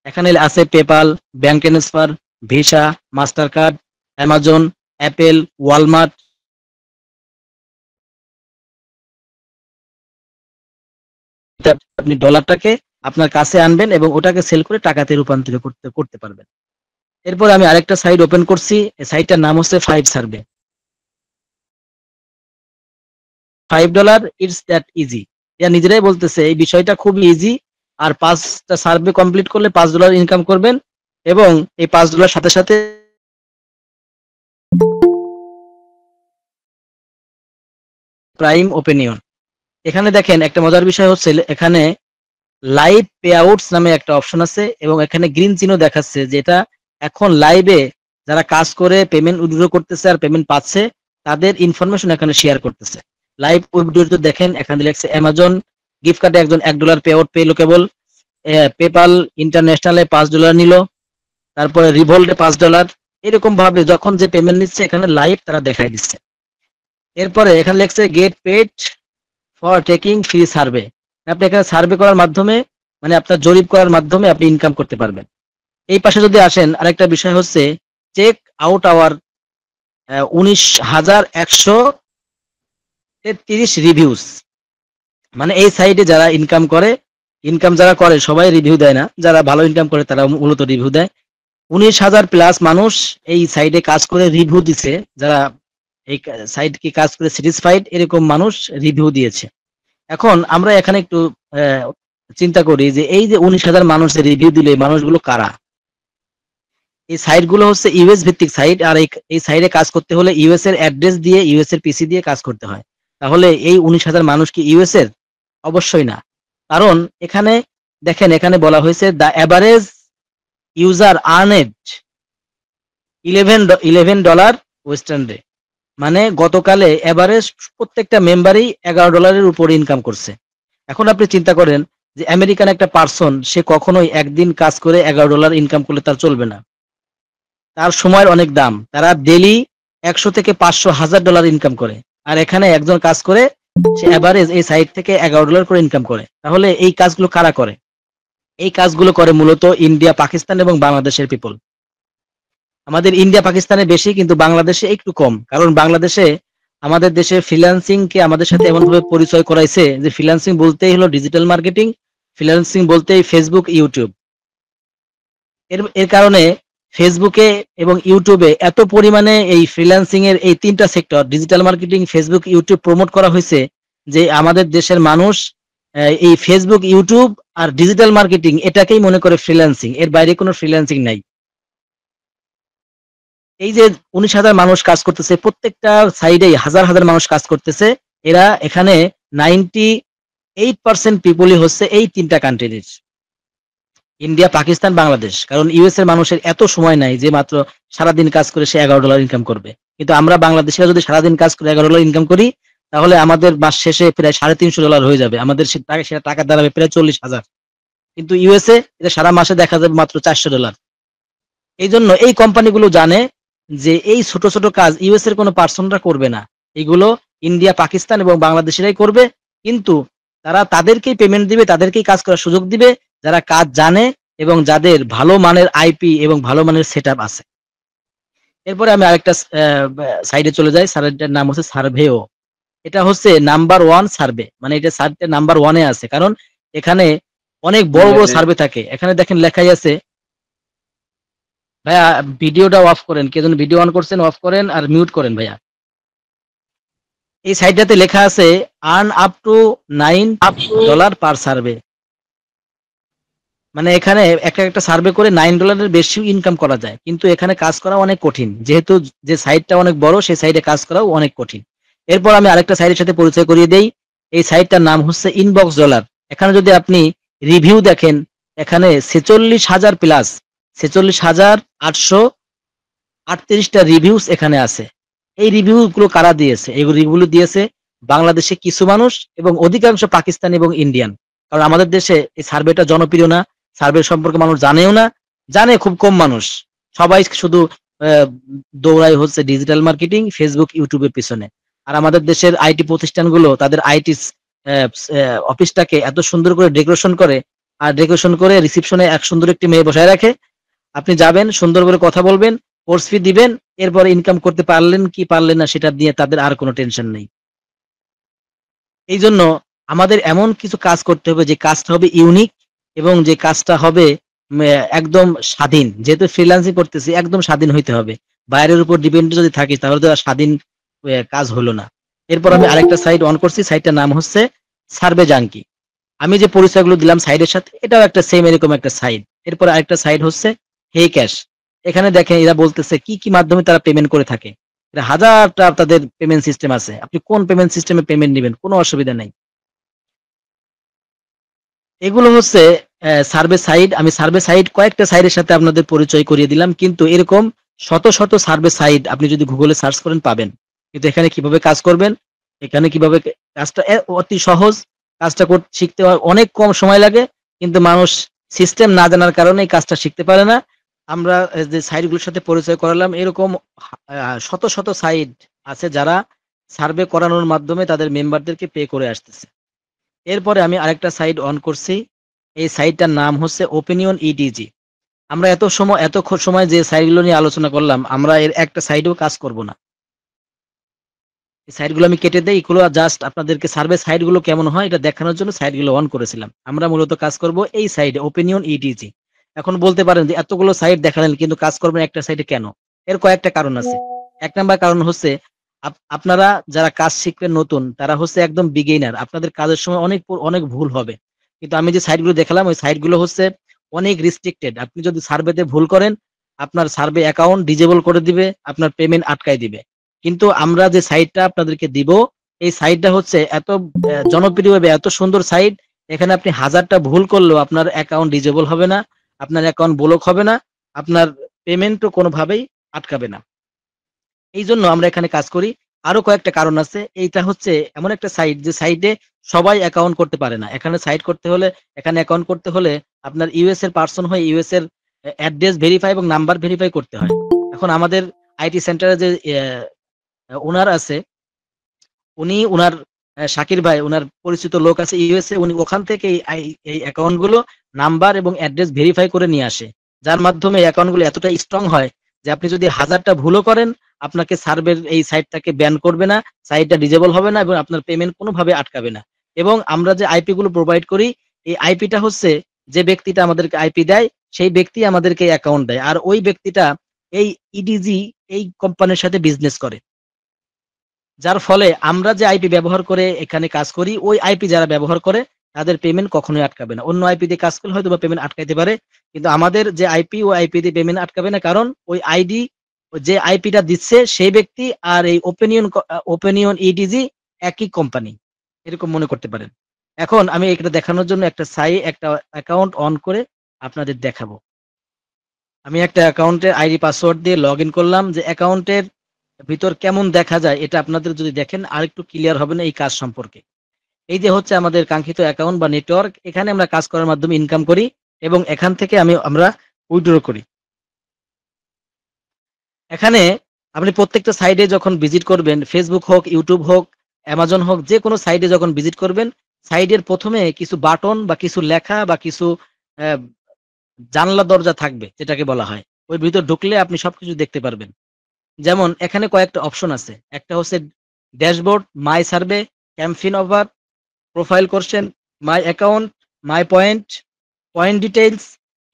এখানে আছে PayPal, bank transfer, visa, master card, Amazon, Apple, Walmart. আপনি ডলারটাকে আপনার কাছে আনবেন এবং ওটাকে সেল করে টাকাতে রূপান্তরিত করতে পারবেন। এরপর আমি আরেকটা সাইট ওপেন করছি। এই সাইটটার নাম হচ্ছে five survey. $5 it's that easy. এরা নিজেরাই বলতেছে এই বিষয়টা খুব ইজি। আর 5টা সার্ভে কমপ্লিট করলে $5 ইনকাম করবেন, এবং এই $5 সাথে সাথে প্রাইম ওপিনিয়ন। এখানে দেখেন একটা মজার বিষয় হচ্ছে, এখানে লাইভ পে আউটস নামে একটা অপশন আছে এবং এখানে গ্রিন চিহ্ন দেখাচ্ছে যেটা এখন লাইভে যারা কাজ করে পেমেন্ট উইথড্র করতেছে আর পেমেন্ট পাচ্ছে তাদের ইনফরমেশন এখানে শেয়ার করতেছে। লাইভ উইথড্র দেখেন এখানে লেখছে অ্যামাজন গিফট কার্ডে একজন $1 পে আউট পেলো কেবল, পেপাল ইন্টারন্যাশনালে $5 নিল, তারপরে রিভোল্টে $5, এরকম ভাবে যখন যে পেমেন্ট নিচ্ছে এখানে লাইভ তারা দেখাই দিচ্ছে। এরপরে এখানে লেখছে get paid for taking free survey, আপনি এখানে সার্ভে করার মাধ্যমে মানে আপনার জরিপ করার মাধ্যমে আপনি ইনকাম করতে পারবেন। এই পাশে যদি আসেন আরেকটা বিষয় হচ্ছে চেক আউট আওয়ার 19,130 রিভিউস, মানে এই সাইটে যারা ইনকাম যারা করে সবাই রিভিউ দেয় না, যারা ভালো ইনকাম করে তারা মূলত রিভিউ দেয়। 19,000+ মানুষ এই সাইটে কাজ করে রিভিউ দিছে, যারা এই সাইট কি কাজ করে স্যাটিসফাইড এরকম মানুষ রিভিউ দিয়েছে। এখন আমরা এখানে একটু চিন্তা করি যে এই যে 19,000 মানুষ রিভিউ দিলে মানুষগুলো কারা। এই সাইটগুলো হচ্ছে ইউএস ভিত্তিক সাইট, আর এই সাইটে কাজ করতে হলে ইউএস এর অ্যাড্রেস দিয়ে ইউএস এর পিসি দিয়ে কাজ করতে হয়। তাহলে এই 19,000 মানুষ কি ইউএস এর? অবশ্যই না, কারণ এখানে দেখেন এখানে বলা হয়েছে the average user earned $11 yesterday, মানে গতকালে এভারেজ প্রত্যেকটা মেম্বারই $11 উপর ইনকাম করছে। এখন আপনি চিন্তা করেন যে আমেরিকান একটা পার্সন সে কখনোই একদিন কাজ করে $11 ইনকাম করলে তার চলবে না, তার সময়ের অনেক দাম, তারা ডেলি 100 থেকে 500 হাজার ডলার ইনকাম করে, আর এখানে একজন কাজ করে সে এভারেজ এই সাইট থেকে $11 করে ইনকাম করে। তাহলে এই কাজগুলো কারা করে? এই কাজগুলো করে মূলত ইন্ডিয়া, পাকিস্তান এবং বাংলাদেশের পিপল। আমাদের ইন্ডিয়া পাকিস্তানে বেশি, কিন্তু বাংলাদেশে একটু কম, কারণ বাংলাদেশে আমাদের দেশে ফ্রিল্যান্সিং কে আমাদের সাথে এমন ভাবে পরিচয় করাইছে যে ফ্রিল্যান্সিং বলতেই হলো ডিজিটাল মার্কেটিং, ফ্রিল্যান্সিং বলতেই ফেসবুক, ইউটিউব। এর কারণে ফেসবুকে এবং ইউটিউবে এত পরিমাণে এই ফ্রিল্যান্সিং এর এই 3টা sector digital marketing, Facebook, YouTube promote করা হয়েছে যে আমাদের দেশের মানুষ এই ফেসবুক, ইউটিউব আর ডিজিটাল মার্কেটিং এটাকেই মনে করে ফ্রিল্যান্সিং, এর বাইরে কোনো ফ্রিল্যান্সিং নাই। এই যে 19,000 মানুষ কাজ করতেছে, প্রত্যেকটা সাইডেই হাজার হাজার মানুষ কাজ করতেছে, এরা এখানে 98% পিপলই হচ্ছে এই 3টা কান্ট্রির, ইন্ডিয়া, পাকিস্তান, বাংলাদেশ। কারণ ইউএস এর মানুষের এত সময় নাই যে মাত্র সারাদিন কাজ করে সে $11 ইনকাম করবে, কিন্তু আমরা বাংলাদেশিরা যদি সারাদিন কাজ করে $11 ইনকাম করি তাহলে আমাদের মাস শেষে প্রায় $350 হয়ে যাবে, আমাদের সেটা টাকা দাঁড়াবে প্রায় 40,000, কিন্তু ইউএসএ এটা সারা মাসে দেখা যাবে মাত্র $400। এই জন্য এই কোম্পানিগুলো জানে যে এই ছোট ছোট কাজ ইউএস এর কোনো পার্সনরা করবে না, এগুলো ইন্ডিয়া, পাকিস্তান এবং বাংলাদেশিরাই করবে, কিন্তু তারা তাদেরকেই পেমেন্ট দিবে, তাদেরকেই কাজ করার সুযোগ দিবে যারা কাজ জানে এবং যাদের ভালো মানের আইপি এবং ভালো মানের সেটআপ আছে। এরপরে আমি আরেকটা সাইডে চলে যাই, সাইটের নাম হচ্ছে সার্ভেও। এটা হচ্ছে নাম্বার 1 সার্ভে, মানে এটা সার্ভে নাম্বার 1-এ আছে, কারণ এখানে অনেক বড় বড় সার্ভে থাকে। এখানে দেখেন লেখাই আছে, ভাইয়া ভিডিওটা অফ করেন, কে যেন ভিডিও অন করছেন অফ করেন আর মিউট করেন ভাইয়া। এই সাইটটাতে লেখা আছে earn up to $9 per survey, মানে এখানে একটা সার্ভে করে $9 বেশি ইনকাম করা যায়, কিন্তু এখানে কাজ করা অনেক কঠিন, যেহেতু যে সাইটটা অনেক বড় সেই সাইটে কাজ করাও অনেক কঠিন। এরপর আমি আরেকটা সাইটের সাথে পরিচয় করিয়ে দেই, এই সাইটটার নাম হচ্ছে ইনবক্স ডলার। এখানে যদি আপনি রিভিউ দেখেন এখানে 46,000+, 46,838টা রিভিউস এখানে আছে। এই রিভিউ গুলো কারা দিয়েছে? এই রিভিউ দিয়েছে বাংলাদেশে কিছু মানুষ এবং অধিকাংশ পাকিস্তানি এবং ইন্ডিয়ান, কারণ আমাদের দেশে এই সার্ভেটা জনপ্রিয় না, সার্ভে সম্পর্কে মানুষ জানেও না, জানে খুব কম মানুষ, সবাই শুধু দৌড়ায় হচ্ছে ডিজিটাল মার্কেটিং, ফেসবুক, ইউটিউবের পিছনে। আর আমাদের দেশের আইটি প্রতিষ্ঠানগুলো তাদের আইটি অফিসটাকে এত সুন্দর করে ডেকোরেশন করে, আর ডেকোরেশন করে রিসিপশনে এক সুন্দর একটি মেয়ে বসায় রাখে, আপনি যাবেন সুন্দর করে কথা বলবেন, কোর্স ফি দিবেন, এরপরে ইনকাম করতে পারলেন কি পারলেন না সেটা দিয়ে তাদের আর কোনো টেনশন নেই। এই জন্য আমাদের এমন কিছু কাজ করতে হবে যে কাজটা হবে ইউনিক এবং যে কাজটা হবে একদম স্বাধীন। যেহেতু ফ্রিল্যান্সিং করতেছি একদম স্বাধীন হইতে হবে, বাইরের উপর ডিপেন্ড যদি থাকি তাহলে তো আর স্বাধীন কাজ হলো না। এরপর আমি আরেকটা সাইট অন করছি, সাইটটার নাম হচ্ছে সার্ভে জাঙ্কি। আমি যে পরিচয়গুলো দিলাম সাইটের সাথে এটাও একটা সেম এরকম একটা সাইট। এরপর আরেকটা সাইট হচ্ছে হে ক্যাশ। এখানে দেখেন এরা বলতেছে কি কি মাধ্যমে তারা পেমেন্ট করে থাকে, এটা হাজারটা তাদের পেমেন্ট সিস্টেম আছে, আপনি কোন পেমেন্ট সিস্টেমে পেমেন্ট নেবেন কোনো অসুবিধা নেই। এগুলো হচ্ছে সার্ভে সাইট। আমি সার্ভে সাইট কয়েকটা সাইটের সাথে আপনাদের পরিচয় করিয়ে দিলাম, কিন্তু এরকম শত শত সার্ভে সাইট আপনি যদি গুগলে সার্চ করেন পাবেন। কিন্তু এখানে কিভাবে কাজ করবেন, এখানে কিভাবে কাজটা অতি সহজ। কাজটা শিখতে অনেক কম সময় লাগে, কিন্তু মানুষ সিস্টেম না জানার কারণে এই কাজটা শিখতে পারে না। আমরা যে সাইটগুলোর সাথে পরিচয় করালাম, এরকম শত শত সাইট আছে যারা সার্ভে করানোর মাধ্যমে তাদের মেম্বারদেরকে পে করে আসতেছে। এরপরে আমি আরেকটা সাইট অন করছি। এই সাইটটার নাম হচ্ছে ওপিনিয়ন ইডিজি। আমরা এত সময় যে সাইটগুলো নিয়ে আলোচনা করলাম, আমরা এর একটা সাইডেও কাজ করব না। এই সাইটগুলো আমি কেটে দেই। এগুলো জাস্ট আপনাদেরকে সার্ভে সাইটগুলো কেমন হয় এটা দেখানোর জন্য সাইটগুলো অন করেছিলাম। আমরা মূলত কাজ করব এই সাইটে, ওপিনিয়ন ইডিজি। এখন বলতে পারেন যে এতগুলো সাইট দেখালেন কিন্তু কাজ করবেন একটা সাইটে কেন? এর কয়েকটা কারণ আছে। এক নাম্বার কারণ হচ্ছে আপনারা যারা কাজ শিখবেন নতুন, তারা হচ্ছে একদম বিগিনার। আপনাদের কাজের সময় অনেক ভুল হবে। কিন্তু আমি যে সাইটগুলো দেখালাম, ওই সাইটগুলো হচ্ছে অনেক রিস্ট্রিক্টেড। আপনি যদি সার্ভেতে ভুল করেন, আপনার সার্ভে অ্যাকাউন্ট ডিজেবল করে দিবে, আপনার পেমেন্ট আটকায় দিবে। কিন্তু আমরা যে সাইটটা আপনাদেরকে দিব, এই সাইটটা হচ্ছে এত জনপ্রিয় হবে, এত সুন্দর সাইট। এখানে আপনি 1000টা ভুল করলেও আপনার অ্যাকাউন্ট ডিজেবল হবে না, আপনার অ্যাকাউন্ট ব্লক হবে না, আপনার পেমেন্টও কোনোভাবেই আটকাবে না। এই জন্য আমরা এখানে কাজ করি। আরো কয়েকটা কারণ আছে। এইটা হচ্ছে এমন একটা সাইট যে সাইটে সবাই অ্যাকাউন্ট করতে পারে না। এখানে অ্যাকাউন্ট করতে হলে আপনার ইউএস এর পার্সন হয়ে ইউএস এর অ্যাড্রেস ভেরিফাই এবং নাম্বার ভেরিফাই করতে হয়। এখন আমাদের আইটি সেন্টারে যে ওনার আছে, উনি উনার শাকির ভাই, উনার পরিচিত লোক আছে ইউএসএ, উনি ওখান থেকে এই অ্যাকাউন্ট গুলো নাম্বার এবং অ্যাড্রেস ভেরিফাই করে নিয়ে আসে, যার মাধ্যমে অ্যাকাউন্ট গুলো এতটা স্ট্রং হয় যে আপনি যদি 1000টা ভুলও করেন, আপনাকে সার্ভের এই সাইটটাকে ব্যান করবে না, সাইটটা ডিজেবল হবে না এবং আপনার পেমেন্ট কোনোভাবে আটকাবে না। এবং আমরা যে আইপি গুলো প্রোভাইড করি, এই আইপিটা হচ্ছে যে ব্যক্তিটা আমাদেরকে আইপি দেয়, সেই ব্যক্তি আমাদেরকে অ্যাকাউন্ট দেয়, আর ওই ব্যক্তিটা এই ইডিজি এই কোম্পানির সাথে বিজনেস করে। যার ফলে আমরা যে আইপি ব্যবহার করে এখানে কাজ করি, ওই আইপি যারা ব্যবহার করে তাদের পেমেন্ট কখনোই আটকাবে না। অন্য আইপি দিয়ে কাজ করলে হয়তো বা পেমেন্ট আটকাইতে পারে, কিন্তু আমাদের যে আইপি, ওই আইপি দিয়ে পেমেন্ট আটকাবে না, কারণ ওই আইডি, যে আইপিটা দিচ্ছে সেই ব্যক্তি আর এই ওপিনিয়ন ইডিজি একই কোম্পানি, এরকম মনে করতে পারেন। এখন আমি এটা দেখানোর জন্য একটা অ্যাকাউন্ট অন করে আপনাদের দেখাবো। আমি একটা অ্যাকাউন্টের আইডি পাসওয়ার্ড দিয়ে লগ ইন করলাম। যে অ্যাকাউন্টের ভিতর কেমন দেখা যায় এটা আপনাদের যদি দেখেন আরেকটু ক্লিয়ার হবে না এই কাজ সম্পর্কে। এই যে হচ্ছে আমাদের কাঙ্ক্ষিত অ্যাকাউন্ট বা নেটওয়ার্ক, এখানে আমরা কাজ করার মাধ্যমে ইনকাম করি এবং এখান থেকে আমরা উইথড্র করি। এখানে আপনি প্রত্যেকটা সাইডে যখন ভিজিট করবেন, ফেসবুক হোক, ইউটিউব হোক, অ্যামাজন হোক, যে কোনো সাইডে যখন ভিজিট করবেন, সাইডের প্রথমে কিছু বাটন বা কিছু লেখা বা কিছু জানলা দরজা থাকবে, যেটাকে বলা হয়। ওই ভিতর ঢুকলে আপনি সবকিছু দেখতে পারবেন। যেমন এখানে কয়েকটা অপশন আছে। একটা হচ্ছে dashboard, my survey, campaign offer, profile question, my account, my point, point details,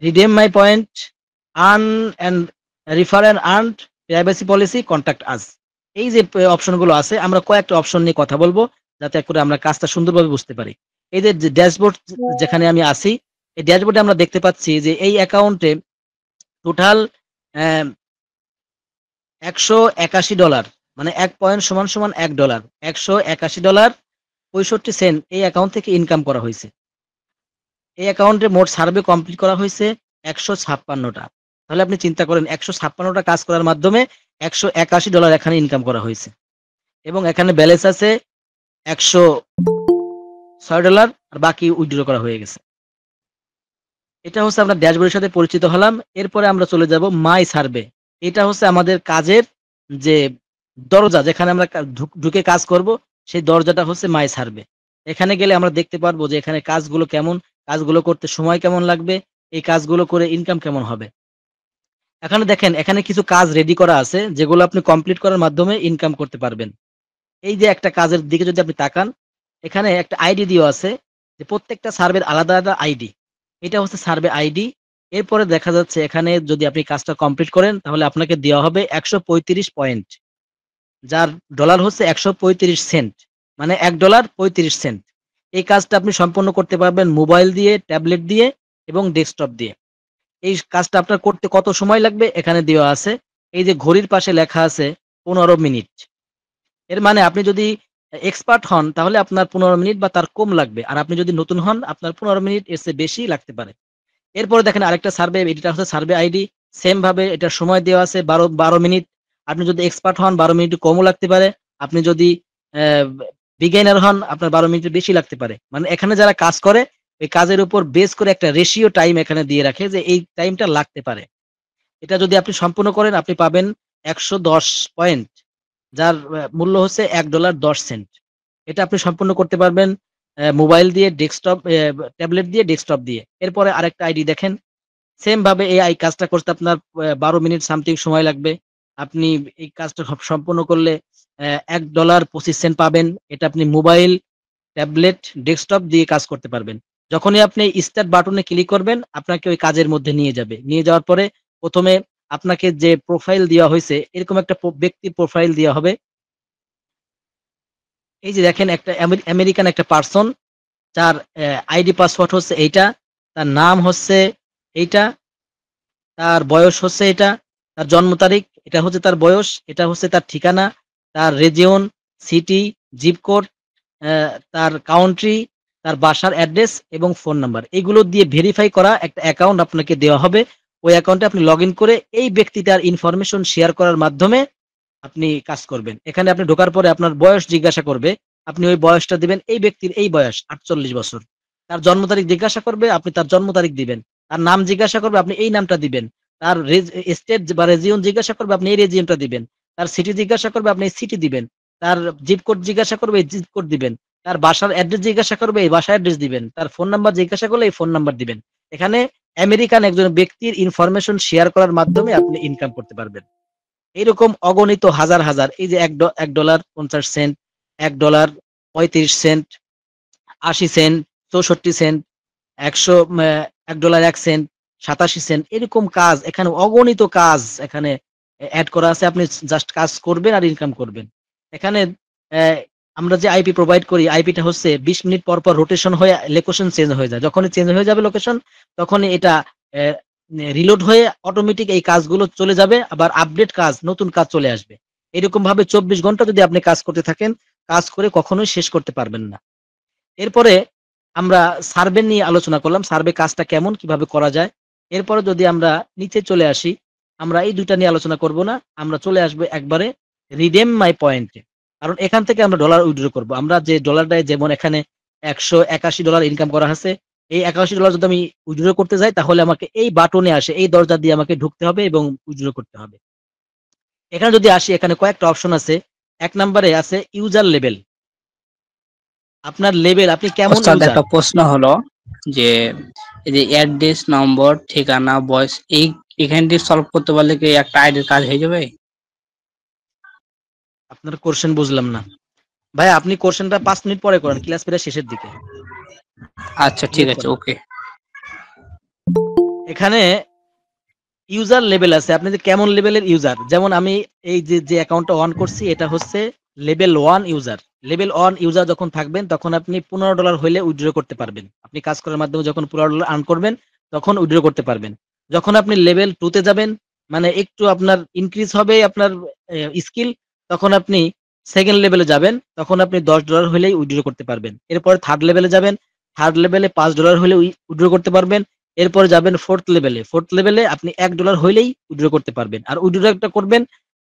redeem my point, earn and রিফার and earn, privacy policy, contact us. এই যে অপশনগুলো আছে, আমরা কয়েকটা অপশন নিয়ে কথা বলবো যাতে করে আমরা কাজটা সুন্দরভাবে বুঝতে পারি। এই যে ড্যাশবোর্ড যেখানে আমি আসি, এই ড্যাশবোর্ডে আমরা দেখতে পাচ্ছি যে এই অ্যাকাউন্টে টোটাল $181, মানে 1 পয়েন্ট সমান সমান $1, $181 65 এই অ্যাকাউন্ট থেকে ইনকাম করা হয়েছে। এই অ্যাকাউন্টে মোট সার্ভে কমপ্লিট করা হয়েছে 156টা। তাহলে আপনি চিন্তা করেন 156টা কাজ করার মাধ্যমে $181 এখানে ইনকাম করা হয়েছে। এবং এখানে ব্যালেন্স আছে $106 আর বাকি উইথড্র করা হয়ে গেছে। এটা হচ্ছে আমরা ড্যাশবোর্ডের সাথে পরিচিত হলাম। এরপরে আমরা চলে যাব মাই সার্ভে। এটা হচ্ছে আমাদের কাজের যে দরজা, যেখানে আমরা ঢুকে কাজ করব, সেই দরজাটা হচ্ছে মাই সার্ভে। এখানে গেলে আমরা দেখতে পারবো যে এখানে কাজগুলো কেমন, কাজগুলো করতে সময় কেমন লাগবে, এই কাজগুলো করে ইনকাম কেমন হবে। এখানে দেখেন, এখানে কিছু কাজ রেডি করা আছে যেগুলো আপনি কমপ্লিট করার মাধ্যমে ইনকাম করতে পারবেন। এই যে একটা কাজের দিকে যদি আপনি তাকান, এখানে একটা আইডি দেওয়া আছে, যে প্রত্যেকটা সার্ভের আলাদা আলাদা আইডি। এটা হচ্ছে সার্ভে আইডি। এরপরে দেখা যাচ্ছে এখানে যদি আপনি কাজটা কমপ্লিট করেন তাহলে আপনাকে দেওয়া হবে 135 পয়েন্ট, যার ডলার হচ্ছে 135 সেন্ট, মানে $1 35 সেন্ট। এই কাজটা আপনি সম্পন্ন করতে পারবেন মোবাইল দিয়ে, ট্যাবলেট দিয়ে এবং ডেস্কটপ দিয়ে। এই কাজটা আপনার করতে কত সময় লাগবে এখানে দেওয়া আছে। এই যে ঘড়ির পাশে লেখা আছে 15 মিনিট। এর মানে আপনি যদি এক্সপার্ট হন তাহলে আপনার 15 মিনিট বা তার কম লাগবে, আর আপনি যদি নতুন হন আপনার 15 মিনিট এর চেয়ে বেশি লাগতে পারে। এরপরে দেখেন আরেকটা সার্ভে, এটা হচ্ছে সার্ভে আইডি। সেম ভাবে এটার সময় দেওয়া আছে 12 মিনিট। আপনি যদি এক্সপার্ট হন 12 মিনিট কমও লাগতে পারে, আপনি যদি বিগিনার হন আপনার 12 মিনিটের বেশি লাগতে পারে। মানে এখানে যারা কাজ করে এই কাজের উপর বেস করে একটা রেশিও টাইম এখানে দিয়ে রাখে যে এই টাইমটা লাগতে পারে। এটা যদি আপনি সম্পূর্ণ করেন আপনি পাবেন 110 পয়েন্ট, যার মূল্য হচ্ছে $1.10। এটা আপনি সম্পূর্ণ করতে পারবেন মোবাইল দিয়ে, ডেস্কটপ, ট্যাবলেট দিয়ে, ডেস্কটপ দিয়ে। এরপরে আরেকটা আইডি দেখেন, সেম ভাবে এই কাজটা করতে আপনার 12 মিনিট সামথিং সময় লাগবে। আপনি এই কাজটা সম্পূর্ণ করলে $1.25 পাবেন। এটা আপনি মোবাইল, ট্যাবলেট, ডেস্কটপ দিয়ে কাজ করতে পারবেন। যখনই আপনি স্টার্ট বাটনে ক্লিক করবেন আপনাকে ওই কাজের মধ্যে নিয়ে যাবে। নিয়ে যাওয়ার পরে প্রথমে আপনাকে যে প্রোফাইল দেওয়া হয়েছে এরকম একটা ব্যক্তি প্রোফাইল দেওয়া হবে। এই যে দেখেন একটা আমেরিকান একটা পার্সন, যার আইডি পাসওয়ার্ড হচ্ছে এইটা, তার নাম হচ্ছে এইটা, তার বয়স হচ্ছে এটা, তার জন্ম তারিখ এটা হচ্ছে তার বয়স, এটা হচ্ছে তার ঠিকানা, তার রেজিয়ন, সিটি, জিপ কোড, তার কাউন্ট্রি, তার বাসার অ্যাড্রেস এবং ফোন নাম্বার, এগুলো দিয়ে ভেরিফাই করা একটা অ্যাকাউন্ট আপনাকে দেওয়া হবে। ওই অ্যাকাউন্টে আপনি লগ ইন করে এই ব্যক্তিটার ইনফরমেশন শেয়ার করার মাধ্যমে আপনি কাজ করবেন। এখানে আপনি ঢোকার পরে আপনার বয়স জিজ্ঞাসা করবে, আপনি ওই বয়সটা দিবেন। এই ব্যক্তির এই বয়স 48 বছর। তার জন্ম তারিখ জিজ্ঞাসা করবে, আপনি তার জন্ম তারিখ দিবেন। তার নাম জিজ্ঞাসা করবে, আপনি এই নামটা দিবেন। তার স্টেট বা রেজিয়ন জিজ্ঞাসা করবে, আপনি এই রেজিয়নটা দিবেন। তার সিটি জিজ্ঞাসা করবে, আপনি এই সিটি দিবেন। তার জিপ কোড জিজ্ঞাসা করবে, এই জিপ কোড দিবেন। তার বাসার অ্যাড্রেস জিজ্ঞাসা করবে, এই বাসার অ্যাড্রেস দিবেন। তার ফোন নাম্বার জিজ্ঞাসা করলে এই ফোন নাম্বার দিবেন। এখানে আমেরিকান একজন ব্যক্তির ইনফরমেশন শেয়ার করার মাধ্যমে আপনি ইনকাম করতে পারবেন। এরকম অগণিত হাজার হাজার, এই যে $1.50, $1.35, 80 সেন্ট, 64 সেন্ট, 1 $1, 87 সেন্ট, এরকম কাজ এখানে অগণিত কাজ এখানে অ্যাড করা আছে। আপনি জাস্ট কাজ করবেন আর ইনকাম করবেন। এখানে আমরা যে আইপি প্রোভাইড করি, আইপিটা হচ্ছে 20 মিনিট পর পর রোটেশন হয়ে লোকেশন চেঞ্জ হয়ে যায়। যখনই চেঞ্জ হয়ে যাবে লোকেশন তখনই এটা রিলোড হয়ে অটোমেটিক এই কাজগুলো চলে যাবে, আবার আপডেট কাজ, নতুন কাজ চলে আসবে। এরকম ভাবে 24 ঘন্টা যদি আপনি কাজ করতে থাকেন, কাজ করে কখনোই শেষ করতে পারবেন না। এরপরে আমরা সার্ভে নিয়ে আলোচনা করলাম, সার্ভে কাজটা কেমন, কিভাবে করা যায়। এরপরে যদি আমরা নিচে চলে আসি, আমরা এই দুইটা নিয়ে আলোচনা করব না, আমরা চলে আসবো একবারে রিডেম মাই পয়েন্টে। কারণ এখান থেকে আমরা ডলার উইথড্র করব। আমরা যে ডলারটায়, যেমন এখানে $181 ইনকাম করা আছে, এই $81 যদি আমি উইথড্র করতে যাই তাহলে আমাকে এই বাটনে আসে, এই দরজা দিয়ে আমাকে ঢুকতে হবে এবং উইথড্র করতে হবে। এখানে যদি আসি, এখানে কয়েকটা অপশন আছে। 1 নম্বরে আছে ইউজার লেভেল। আপনার লেভেল, আপনি কেমন
ওস্তাদ
ইউজার।
একটা প্রশ্ন হলো যে এই যে অ্যাড্রেস, নম্বর, ঠিকানা, বয়স, এখান দিয়ে সলভ করতে পারলে কি একটা আইডির কাজ হয়ে যাবে?
আপনার কোশ্চেন বুঝলাম না ভাই, আপনি কোশ্চেনটা 5 মিনিট পরে করেন, ক্লাস প্রায় শেষের দিকে।
আচ্ছা ঠিক
মিউট
আছে,
করেন।
ওকে।
এখানে ইউজার লেভেল আছে, আপনি যে কেমন লেভেলের ইউজার। যেমন আমি এই যে অ্যাকাউন্টটা অন করছি, এটা হচ্ছে লেভেল 1 ইউজার। লেভেল 1 ইউজার যখন থাকবেন তখন আপনি $15 হইলে উইথড্র করতে পারবেন। আপনি কাজ করার মাধ্যমে যখন $15 আর্ন করবেন তখন উইথড্র করতে পারবেন। যখন আপনি লেভেল 2 তে যাবেন, মানে একটু আপনার ইনক্রিজ হবে আপনার স্কিল, তখন আপনি সেকেন্ড লেভেলে যাবেন, তখন আপনি $10 হলেই উইথড্র করতে পারবেন। এরপরে থার্ড লেভেলে যাবেন, থার্ড লেভেলে $5 হলে উইথড্র করতে পারবেন। এরপরে যাবেন ফোর্থ লেভেলে, ফোর্থ লেভেলে আপনি $1 হইলেই উইথড্র করতে পারবেন। আর উইথড্রটা করবেন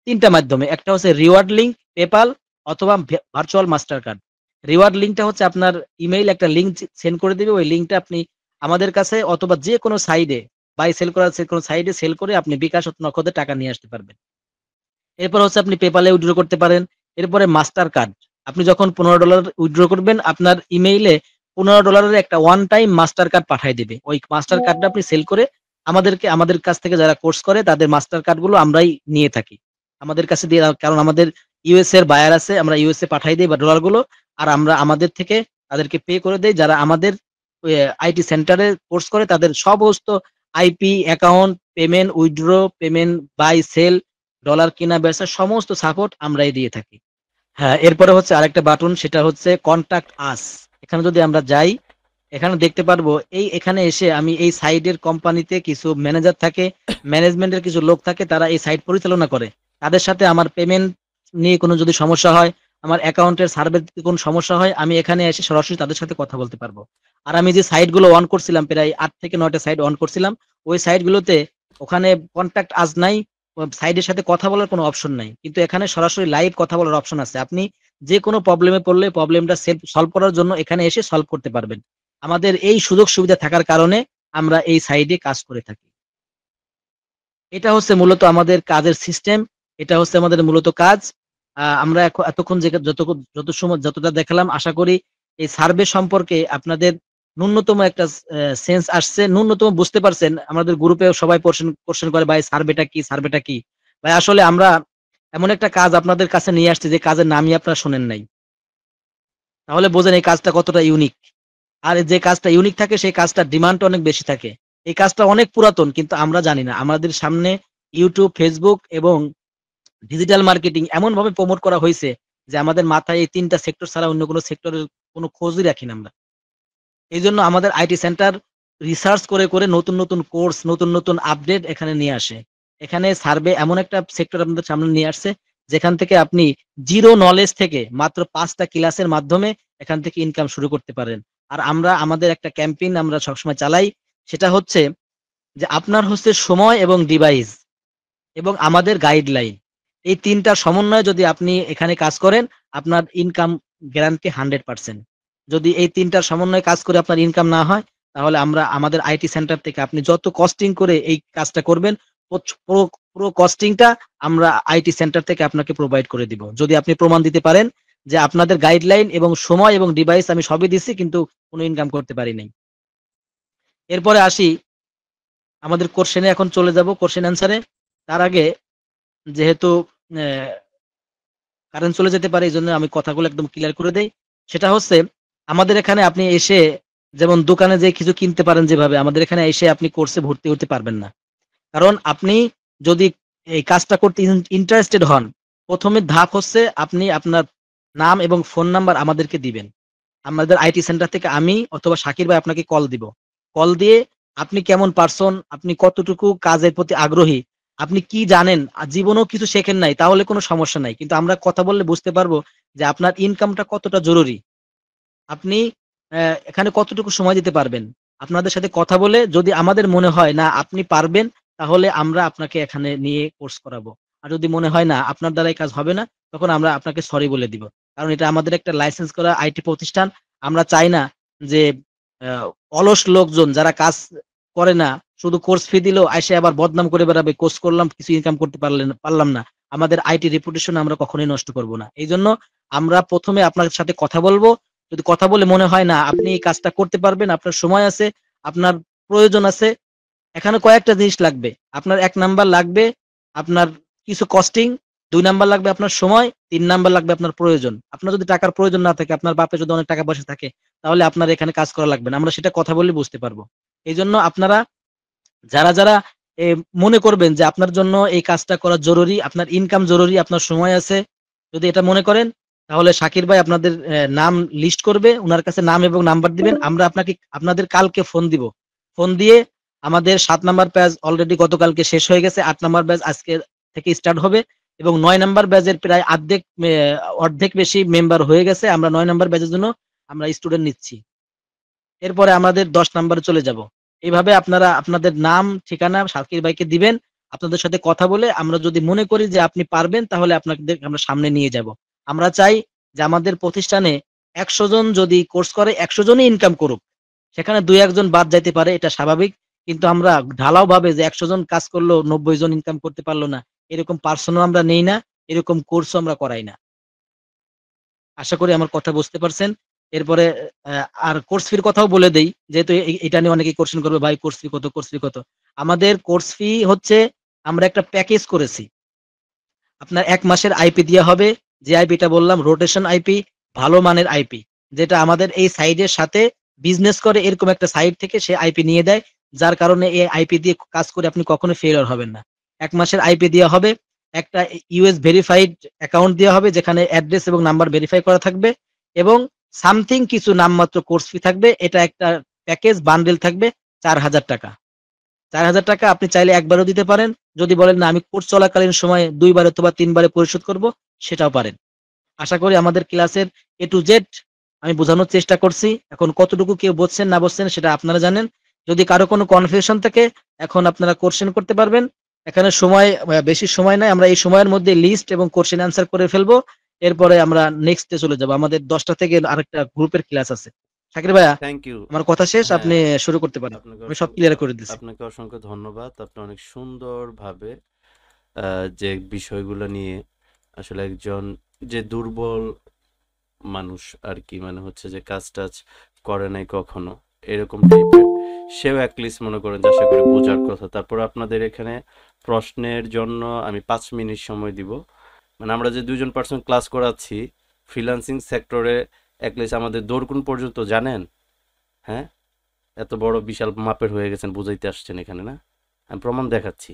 3টা মাধ্যমে, একটা হচ্ছে রিওয়ার্ড লিঙ্ক, পেপাল অথবা ভার্চুয়াল মাস্টার কার্ড। রিওয়ার্ড লিঙ্কটা হচ্ছে আপনার ইমেইল একটা লিঙ্ক সেন্ড করে দিবে, ওই লিঙ্কটা আপনি আমাদের কাছে অথবা যে কোনো সাইডে বাই সেল করার কোনো সাইডে সেল করে আপনি বিকাশ নগদে টাকা নিয়ে আসতে পারবেন। এরপর হচ্ছে আপনি পেপালে উইথড্র করতে পারেন। এরপরে মাস্টার কার্ড, আপনি যখন $15 উইথড্র করবেন আপনার ইমেইলে $15 একটা ওয়ান টাইম মাস্টার কার্ড পাঠিয়ে দিবে। ওই মাস্টার কার্ডটা আপনি সেল করে আমাদের কাছ থেকে যারা কোর্স করে তাদের মাস্টার কার্ডগুলো আমরাই নিয়ে থাকি আমাদের কাছে দিয়ে, কারণ আমাদের ইউএস এর বায়ার আছে, আমরা ইউএসএ পাঠাই দিই বা ডলারগুলো, আর আমরা আমাদের থেকে তাদেরকে পে করে দেই। যারা আমাদের আইটি সেন্টারে কোর্স করে তাদের সমস্ত IP, account, payment, withdraw, payment, buy sell, dollar কেনা বেচা সমস্ত সাপোর্ট আমরাই দিয়ে থাকি। হ্যাঁ, এরপরে হচ্ছে আরেকটা বাটন, সেটা হচ্ছে কন্টাক্ট আস। এখানে যদি আমরা যাই, এখানে দেখতে পারবো এখানে এসে আমি এই সাইডের কোম্পানিতে কিছু ম্যানেজার থাকে, ম্যানেজমেন্টের কিছু লোক থাকে, তারা এই সাইট পরিচালনা করে। তাদের সাথে আমার পেমেন্ট নিয়ে কোনো যদি সমস্যা হয় আমার অ্যাকাউন্টের সার্ভের কোনো সমস্যা হয়, আমি এখানে এসে সরাসরি তাদের সাথে কথা বলতে পারবো। আর আমি যে সাইটগুলো অন করছিলাম, প্রায় 8 থেকে 9টা সাইট অন করছিলাম, ওই সাইটগুলোতে ওখানে কন্ট্যাক্ট আজ নাই, সাইটের সাথে কথা বলার কোনো অপশন নাই, কিন্তু এখানে সরাসরি লাইভ কথা বলার অপশন আছে। আপনি যে কোনো প্রবলেমে পড়লে প্রবলেমটা সলভ করার জন্য এখানে এসে সলভ করতে পারবেন। আমাদের এই সুযোগ সুবিধা থাকার কারণে আমরা এই সাইডে কাজ করে থাকি। এটা হচ্ছে মূলত আমাদের কাজের সিস্টেম, এটা হচ্ছে আমাদের মূলত কাজ। আমরা এতক্ষণ যত সময় যতটা দেখালাম, আশা করি এই সার্ভে সম্পর্কে আপনাদের ন্যূনতম একটা সেন্স আসছে, ন্যূনতম বুঝতে পারছেন। আমাদের গ্রুপে সবাই কোশ্চেন করে, ভাই সার্ভেটা কি, সার্ভেটা কি? ভাই আসলে আমরা এমন একটা কাজ আপনাদের কাছে নিয়ে আসছি যে কাজের নামই আপনারা শোনেন নাই, তাহলে বোঝেন এই কাজটা কতটা ইউনিক। আর যে কাজটা ইউনিক থাকে সেই কাজটার ডিমান্ড অনেক বেশি থাকে। এই কাজটা অনেক পুরাতন, কিন্তু আমরা জানি না। আমাদের সামনে ইউটিউব, ফেসবুক এবং ডিজিটাল মার্কেটিং এমন ভাবে প্রমোট করা হয়েছে যে আমাদের মাথায় এই 3টা সেক্টর ছাড়া অন্য কোনো সেক্টরের কোনো খোঁজই রাখি না আমরা। এই জন্য আমাদের আইটি সেন্টার রিসার্চ করে করে নতুন নতুন কোর্স, নতুন নতুন আপডেট এখানে নিয়ে আসে। এখানে সার্ভে এমন একটা সেক্টর আপনাদের সামনে নিয়ে আসছে যেখান থেকে আপনি জিরো নলেজ থেকে মাত্র 5টা ক্লাসের মাধ্যমে এখান থেকে ইনকাম শুরু করতে পারেন। আর আমরা আমাদের একটা ক্যাম্পেইন আমরা সবসময় চালাই, সেটা হচ্ছে যে আপনার হচ্ছে সময় এবং ডিভাইস এবং আমাদের গাইডলাইন, এই 3টার সমন্বয়ে যদি আপনি এখানে কাজ করেন, আপনার ইনকাম গ্যারান্টি 100%। যদি এই 3টার সমন্বয়ে কাজ করে আপনার ইনকাম না হয়, তাহলে আমরা আমাদের আইটি সেন্টার থেকে আপনি যত কস্টিং করে এই কাজটা করবেন, পুরো কস্টিংটা আমরা আইটি সেন্টার থেকে আপনাকে প্রোভাইড করে দিব, যদি আপনি প্রমাণ দিতে পারেন যে আপনাদের গাইডলাইন এবং সময় এবং ডিভাইস আমি সবই দিচ্ছি কিন্তু কোনো ইনকাম করতে পারি নাই। এরপরে আসি আমাদের কোশ্চেনে, এখন চলে যাব কোশ্চেন অ্যান্সারে। তার আগে যেহেতু কারেন্ট চলে যেতে পারে, এই জন্য আমি কথাগুলো একদম ক্লিয়ার করে দেই। সেটা হচ্ছে আমাদের এখানে আপনি এসে যেমন দোকানে যে কিছু কিনতে পারেন, যেভাবে আমাদের এখানে এসে আপনি কোর্সে ভর্তি হতে পারবেন না। কারণ আপনি যদি এই কাজটা করতে ইন্টারেস্টেড হন, প্রথমে ধাপ হচ্ছে আপনি আপনার নাম এবং ফোন নাম্বার আমাদেরকে দিবেন। আমাদের আইটি সেন্টার থেকে আমি অথবা শাকির ভাই আপনাকে কল দিব। কল দিয়ে আপনি কেমন পারসন, আপনি কতটুকু কাজের প্রতি আগ্রহী, আপনি কি জানেন, জীবনেও কিছু শেখেন নাই, তাহলে কোনো সমস্যা নাই, কিন্তু আমরা কথা বললে বুঝতে পারবো যে আপনার ইনকামটা কতটা জরুরি, আপনি এখানে কতটুকু সময় দিতে পারবেন। আপনাদের সাথে কথা বলে যদি আমাদের মনে হয় না আপনি পারবেন, তাহলে আমরা আপনাকে এখানে নিয়ে কোর্স করাবো। আর যদি মনে হয় না আপনার দ্বারা এই কাজ হবে না, তখন আমরা আপনাকে সরি বলে দিব। কারণ এটা আমাদের একটা লাইসেন্স করা আইটি প্রতিষ্ঠান। আমরা চাই না যে অলস লোকজন যারা কাজ করে না, শুধু কোর্স ফি দিলেও আইসে আবার বদনাম করে বেড়াবে, কোর্স করলাম কিছু ইনকাম করতে পারলাম না। আমাদের আইটি রেপুটেশন আমরা কখনোই নষ্ট করব না। এই জন্য আমরা প্রথমে আপনার সাথে কথা বলবো। যদি কথা বলে মনে হয় না আপনি এই কাজটা করতে পারবেন, আপনার সময় আছে, আপনার প্রয়োজন আছে, এখানে কয়েকটা জিনিস লাগবে। আপনার 1 নাম্বার লাগবে আপনার কিছু কস্টিং, 2 নাম্বার লাগবে আপনার সময়, 3 নাম্বার লাগবে আপনার প্রয়োজন। আপনার যদি টাকার প্রয়োজন না থাকে, আপনার বাপের যদি অনেক টাকা পয়সা থাকে, তাহলে আপনার এখানে কাজ করা লাগবে না। আমরা সেটা কথা বলে বুঝতে পারবো। এই জন্য আপনারা যারা যারা মনে করবেন যে আপনার জন্য এই কাজটা করা জরুরি, আপনার ইনকাম জরুরি, আপনার সময় আছে, যদি এটা মনে করেন, তাহলে শাকির ভাই আপনাদের নাম লিস্ট করবে, উনার কাছে নাম এবং নাম্বার দিবেন। আমরা আপনাদের কালকে ফোন দিব। ফোন দিয়ে আমাদের 7 নাম্বার ব্যাচ অলরেডি গতকালকে শেষ হয়ে গেছে, 8 নাম্বার ব্যাচ আজকে থেকে স্টার্ট হবে এবং 9 নাম্বার ব্যাচের প্রায় অর্ধেক বেশি মেম্বার হয়ে গেছে। আমরা 9 নাম্বার ব্যাচের জন্য আমরা স্টুডেন্ট নিচ্ছি। এরপরে আমাদের 10 নাম্বারে চলে যাব। এইভাবে আপনারা আপনাদের নাম, ঠিকানা শাকির ভাইকে দিবেন। আপনাদের সাথে কথা বলে আমরা যদি মনে করি যে আপনি পারবেন, তাহলে আপনাদের আমরা সামনে নিয়ে যাব। আমরা চাই যে আমাদের প্রতিষ্ঠানে 100 জন যদি কোর্স করে, 100 জনই ইনকাম করুক। সেখানে 2-1 জন বাদ যাইতে পারে, এটা স্বাভাবিক। কিন্তু আমরা ঢালাও ভাবে যে 100 জন কাজ করলো 90 জন ইনকাম করতে পারলো না, এরকম পার্সনও আমরা নেই না, এরকম কোর্সও আমরা করাই না। আশা করি আমার কথা বুঝতে পারছেন। এরপরে আর কোর্স ফির কথাও বলে দেই, যেহেতু এটা নিয়ে অনেকেই কোশ্চেন করবে, ভাই কোর্স ফি কত, কোর্স ফি কত? আমাদের কোর্স ফি হচ্ছে, আমরা একটা প্যাকেজ করেছি। আপনার 1 মাসের আইপি দেওয়া হবে, যে আইপিটা বললাম রোটেশন আইপি, ভালো মানের আইপি, যেটা আমাদের এই সাইডের সাথে বিজনেস করে এরকম একটা সাইট থেকে সে আইপি নিয়ে দেয়, যার কারণে এই আইপি দিয়ে কাজ করে আপনি কখনো ফেলিওর হবেন না। 1 মাসের আইপি দেওয়া হবে, একটা ইউএস ভেরিফাইড অ্যাকাউন্ট দেওয়া হবে যেখানে অ্যাড্রেস এবং নাম্বার ভেরিফাই করা থাকবে এবং সামথিং কিছু নামমাত্র কোর্স ফি থাকবে। এটা একটা প্যাকেজ বান্ডেল থাকবে 4000 টাকা। 4000 টাকা আপনি চাইলে একবারও দিতে পারেন। যদি বলেন না আমি কোর্স চলাকালীন সময়ে 2 বার অথবা 3 বারে পরিশোধ করব, সেটাও পারেন। আশা করি আমাদের ক্লাসের এ টু জেড আমি বোঝানোর চেষ্টা করছি। এখন কতটুকু কেউ বুঝছেন না বুঝছেন সেটা আপনারা জানেন। যদি কারো কোনো কনফিউশন থাকে এখন আপনারা কোশ্চেন করতে পারবেন। এখানে সময় বেশি সময় নাই, আমরা এই সময়ের মধ্যে লিস্ট এবং কোশ্চেন অ্যান্সার করে ফেলবো। এরপরে আমরা নেক্সটে চলে যাব, আমাদের 10টা থেকে আরেকটা গ্রুপের ক্লাস আছে। শাকির ভাইয়া,
থ্যাংক ইউ।
আমার কথা শেষ, আপনি
হ্যাঁ,
শুরু করতে পারেন।
আপনাকে
আমি সব ক্লিয়ার করে দিছি।
আপনাকে অসংখ্য ধন্যবাদ। আপনি অনেক সুন্দরভাবে যে বিষয়গুলো নিয়ে আসলে একজন যে দুর্বল মানুষ আর কি, মানে হচ্ছে যে কাজ টাজ করে নাই কখনো এরকম টাইপের, সেও অ্যাটলিস্ট মনে করেন যে আশা করি বোঝার কথা। তারপর আপনাদের এখানে প্রশ্নের জন্য আমি 5 মিনিট সময় দিব। মানে আমরা যে 2জন পার্সন ক্লাস করাচ্ছি ফ্রিল্যান্সিং সেক্টরে, অ্যাটলিস্ট আমাদের দৌড় কোন পর্যন্ত জানেন? হ্যাঁ, এত বড় বিশাল মাপের হয়ে গেছেন, বুঝাইতে আসছেন এখানে না? আমি প্রমাণ দেখাচ্ছি।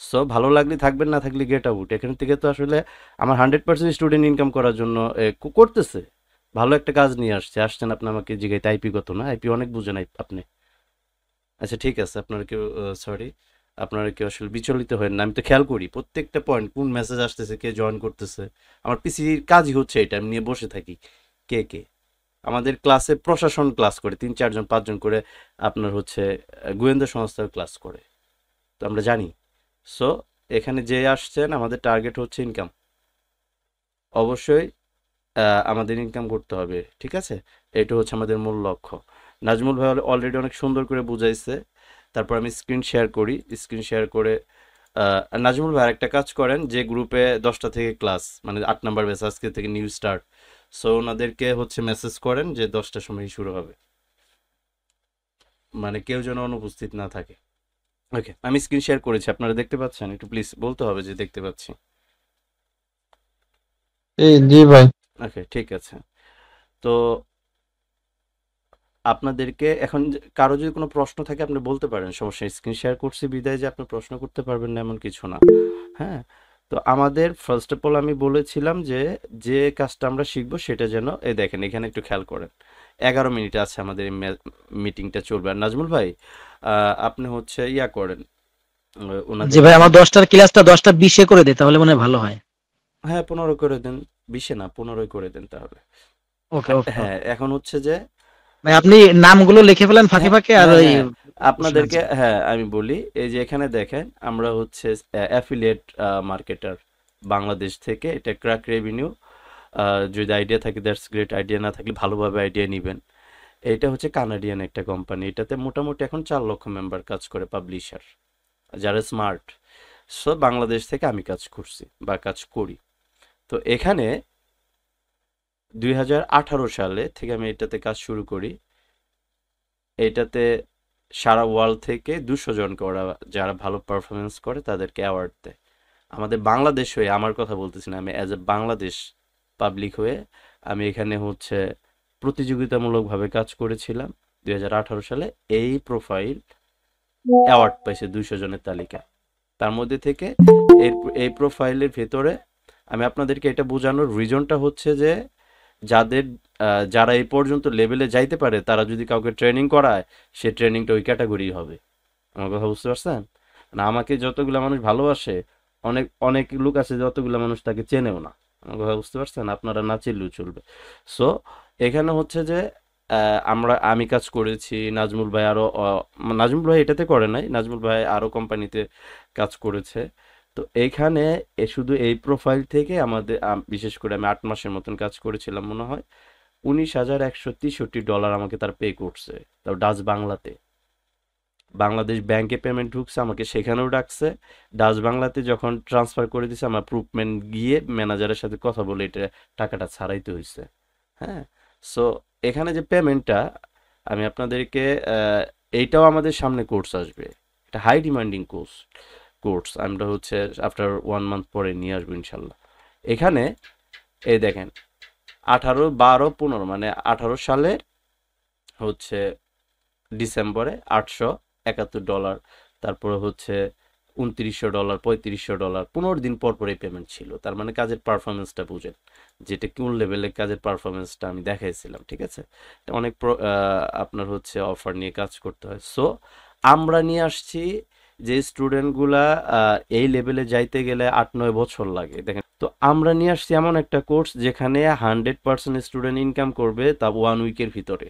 সো ভালো লাগলে থাকবেন, না থাকলে গেট আউট। এখান থেকে তো আসলে আমার 100% স্টুডেন্ট ইনকাম করার জন্য করতেছে, ভালো একটা কাজ নিয়ে আসছেন আপনি আমাকে জিগাইতে আইপি কত না, আইপি অনেক বুঝেন আপনি। আচ্ছা ঠিক আছে, আপনারা কেউ সরি, আপনারা কেউ আসলে বিচলিত হন না, আমি তো খেয়াল করি প্রত্যেকটা পয়েন্ট, কোন মেসেজ আসতেছে, কে জয়েন করতেছে। আমার পিসির কাজই হচ্ছে এটা, আমি নিয়ে বসে থাকি কে কে। আমাদের ক্লাসে প্রশাসন ক্লাস করে 3-4জন 5জন করে, আপনার হচ্ছে গোয়েন্দা সংস্থাও ক্লাস করে, তো আমরা জানি। সো এখানে যে আসছেন আমাদের টার্গেট হচ্ছে ইনকাম, অবশ্যই আমাদের ইনকাম করতে হবে, ঠিক আছে? এটা হচ্ছে আমাদের মূল লক্ষ্য। নাজমুল ভাই অলরেডি অনেক সুন্দর করে বুঝাইছে। তারপর আমি স্ক্রিন শেয়ার করি, স্ক্রিন শেয়ার করে নাজমুল ভাই একটা কাজ করেন, যে গ্রুপে 10টা থেকে ক্লাস, মানে 8 নাম্বার ব্যাচ আজকে থেকে নিউ স্টার্ট, সো ওনাদেরকে হচ্ছে মেসেজ করেন যে 10টার সময় শুরু হবে, মানে কেউ যেন অনুপস্থিত না থাকে। ওকে, আমি স্ক্রিন শেয়ার করেছি, আপনারা দেখতে পাচ্ছেন? একটু প্লিজ বলতে হবে যে দেখতে পাচ্ছি।
জি ভাই।
ওকে, ঠিক আছে। তো আপনাদেরকে এখন কারো যদি কোনো প্রশ্ন থাকে আপনি বলতে পারেন, সমস্যা নেই। স্ক্রিন শেয়ার করছি বিদায় যে আপনি প্রশ্ন করতে পারবেন না এমন কিছু না। হ্যাঁ, তো আমাদের ফার্স্ট অফ অল আমি বলেছিলাম যে যে কাজটা আমরা শিখবো সেটা যেন, এই দেখেন এখানে একটু খেয়াল করেন, 11 মিনিট আছে আমাদের এই মিটিংটা চলবে। আর নাজমুল ভাই আপনি হচ্ছে ইয়া করেন
জি ভাই,
ওনাদেরকে।
আমার 10টার ক্লাসটা 10টা 20-এ করে দে, তাহলে মনে হয় ভালো হয়।
হ্যাঁ, 15 করে দেন, 20-এ না 15 করে দেন তাহলে।
ওকে ওকে
হ্যাঁ, এখন হচ্ছে যে
ভাই, আপনি নামগুলো লিখে ফেলেন ফাঁকে
হ্যাঁ
ফাঁকে, আর
হ্যাঁ
ওই
হ্যাঁ আপনাদেরকে, হ্যাঁ আমি বলি, এই যে এখানে দেখেন আমরা হচ্ছে অ্যাফিলিয়েট মার্কেটার বাংলাদেশ থেকে, এটা ক্র্যাক রেভিনিউ। যদি আইডিয়া থাকে দ্যাটস গ্রেট, আইডিয়া না থাকলে ভালোভাবে আইডিয়া নেবেন। এটা হচ্ছে কানাডিয়ান একটা কোম্পানি, এটাতে মোটামুটি এখন 4 লক্ষ মেম্বার কাজ করে, পাবলিশার যারা স্মার্ট। সো বাংলাদেশ থেকে আমি কাজ করছি বা কাজ করি। তো এখানে 2018 সালে থেকে আমি এটাতে কাজ শুরু করি। এটাতে সারা ওয়ার্ল্ড থেকে 200 জনকে ওরা যারা ভালো পারফরমেন্স করে তাদেরকে অ্যাওয়ার্ড দেয়। আমাদের বাংলাদেশ হয়ে, আমার কথা বলতেছি না, আমি অ্যাজ এ বাংলাদেশ পাবলিক হয়ে আমি এখানে হচ্ছে প্রতিযোগিতামূলকভাবে কাজ করেছিলাম 2018 সালে। এই প্রোফাইল অ্যাওয়ার্ড পাইছে 200 জনের তালিকা। তার মধ্যে থেকে এই প্রোফাইলের ভেতরে আমি আপনাদেরকে এটা বোঝানোর রিজনটা হচ্ছে যে যারা এই পর্যন্ত লেভেলে যাইতে পারে তারা যদি কাউকে ট্রেনিং করায়, সে ট্রেনিংটা ওই ক্যাটাগরি হবে। আমার কথা বুঝতে পারছেন? না, আমাকে যতগুলো মানুষ ভালোবাসে, অনেক অনেক লোক আছে যতগুলো মানুষ তাকে চেনেও না। আমার কথা বুঝতে পারছেন? আপনারা না চিনলেও চলবে। সো এখানে হচ্ছে যে আমি কাজ করেছি, নাজমুল ভাই আরো নাজমুল ভাই এটাতে করে নাই, নাজমুল ভাই আরো কোম্পানিতে কাজ করেছে। তো এইখানে শুধু এই প্রোফাইল থেকে আমাদের বিশেষ করে আমি 8 মাসের মতন কাজ করেছিলাম মনে হয়। $19,163 আমাকে তার পে করছে, তাও ডাচ বাংলাতে। বাংলাদেশ ব্যাংকে পেমেন্ট ঢুকছে, আমাকে সেখানেও ডাকছে। ডাচ বাংলাতে যখন ট্রান্সফার করে দিছে, আমার প্রুফমেন্ট গিয়ে ম্যানেজারের সাথে কথা বলে এটা টাকাটা ছাড়াইতে হয়েছে। হ্যাঁ, সো এখানে যে পেমেন্টটা আমি আপনাদেরকে এইটাও আমাদের সামনে কোর্স আসবে, এটা হাই ডিমান্ডিং কোর্স আমরা হচ্ছে আফটার 1 মান্থ পরে নিয়ে আসবো ইনশাল্লাহ। এখানে এই দেখেন 18, 12, 15 মানে 18 সালে হচ্ছে ডিসেম্বরে $871, তারপরে হচ্ছে $2900, $3500, 15 দিন পর পর এই পেমেন্ট ছিল। তার মানে কাজের পারফরমেন্সটা বুঝেন, যেটা কোন লেভেলের কাজের পারফরমেন্সটা আমি দেখাইছিলাম, ঠিক আছে? অনেক আপনার হচ্ছে অফার নিয়ে কাজ করতে হয়। সো আমরা নিয়ে আসছি যে স্টুডেন্টগুলা এই লেভেলে যাইতে গেলে 8-9 বছর লাগে দেখেন। তো আমরা নিয়ে আসছি এমন একটা কোর্স যেখানে 100% স্টুডেন্ট ইনকাম করবে, তা 1 উইকের ভিতরে।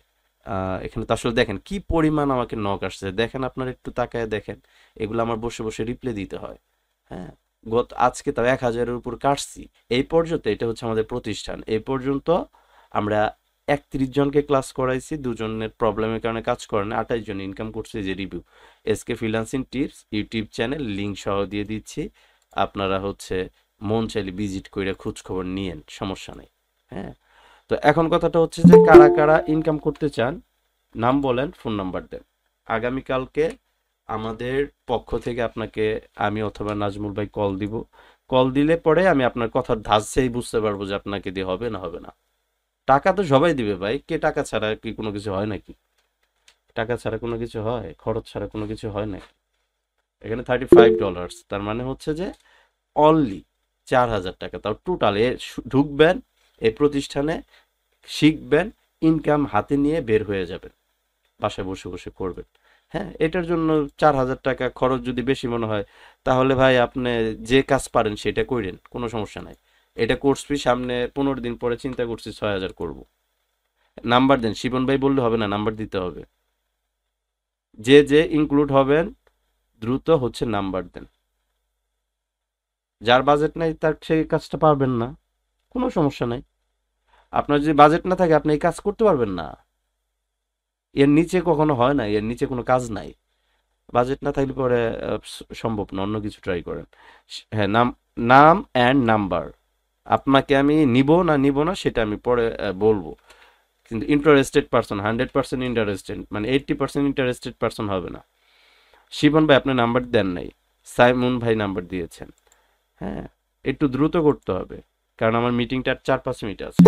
এখানে তো আসলে দেখেন কি পরিমাণ আমাকে নক আসছে, দেখেন আপনারা একটু তাকায় দেখেন, এগুলো আমার বসে বসে রিপ্লাই দিতে হয়। হ্যাঁ, আজকে তাও 1000-এর উপর কাটছি। এই পর্যন্ত এটা হচ্ছে আমাদের প্রতিষ্ঠান, এই পর্যন্ত আমরা 31 জনকে ক্লাস করাইছি, 2 জনের প্রবলেমের কারণে কাজ করে না, 28 জন ইনকাম করছে। যে review SK freelancing tips YouTube channel link সহ দিয়ে দিচ্ছি, আপনারা হচ্ছে মন চাইলে ভিজিট করে খোঁজ খবর নিয়েন, সমস্যা নেই। হ্যাঁ, তো এখন কথাটা হচ্ছে যে কারা কারা ইনকাম করতে চান নাম বলেন, ফোন নাম্বার দেন। আগামীকালকে আমাদের পক্ষ থেকে আপনাকে আমি অথবা নাজমুল ভাই কল দিব। কল দিলে পরে আমি আপনার কথার ধাঁচেই বুঝতে পারবো যে আপনাকে দিয়ে হবে না হবে না। টাকা তো সবাই দিবে ভাই, কে টাকা ছাড়া কি কোনো কিছু হয় নাকি? টাকা ছাড়া কোনো কিছু হয়? খরচ ছাড়া কোনো কিছু হয় নাকি? এখানে $35, তার মানে হচ্ছে যে অনলি 4000 টাকা, তাও টোটাল ঢুকবেন এই প্রতিষ্ঠানে, শিখবেন, ইনকাম হাতে নিয়ে বের হয়ে যাবেন, বাসায় বসে বসে করবেন। হ্যাঁ, এটার জন্য 4000 টাকা খরচ যদি বেশি মনে হয়, তাহলে ভাই আপনি যে কাজ পারেন সেটা করেন, কোনো সমস্যা নাই। এটা কোর্স ফি সামনে 15 দিন পরে চিন্তা করছি 6000 করব। নাম্বার দেন, শিবন ভাই বললে হবে না, নাম্বার দিতে হবে। যে যে ইনক্লুড হবেন দ্রুত হচ্ছে নাম্বার দেন। যার বাজেট নাই তার সেই কাজটা পারবেন না, কোনো সমস্যা নাই। আপনার যদি বাজেট না থাকে আপনি এই কাজ করতে পারবেন না, এর নিচে কখনো হয় না, এর নিচে কোনো কাজ নাই। বাজেট না থাকলে পরে সম্ভব না, অন্য কিছু ট্রাই করেন। হ্যাঁ, নাম অ্যান্ড নাম্বার আপনাকে আমি নিব না সেটা আমি পরে বলবো, কিন্তু ইন্টারেস্টেড পারসন 100% ইন্টারেস্টেড, মানে 80% ইন্টারেস্টেড পারসন হবে না। শিবন ভাই আপনি নাম্বার দেন নাই, সাইমন ভাই নাম্বার দিয়েছেন। হ্যাঁ, একটু দ্রুত করতে হবে, কারণ আমার মিটিংটা 4-5 মিনিট আছে।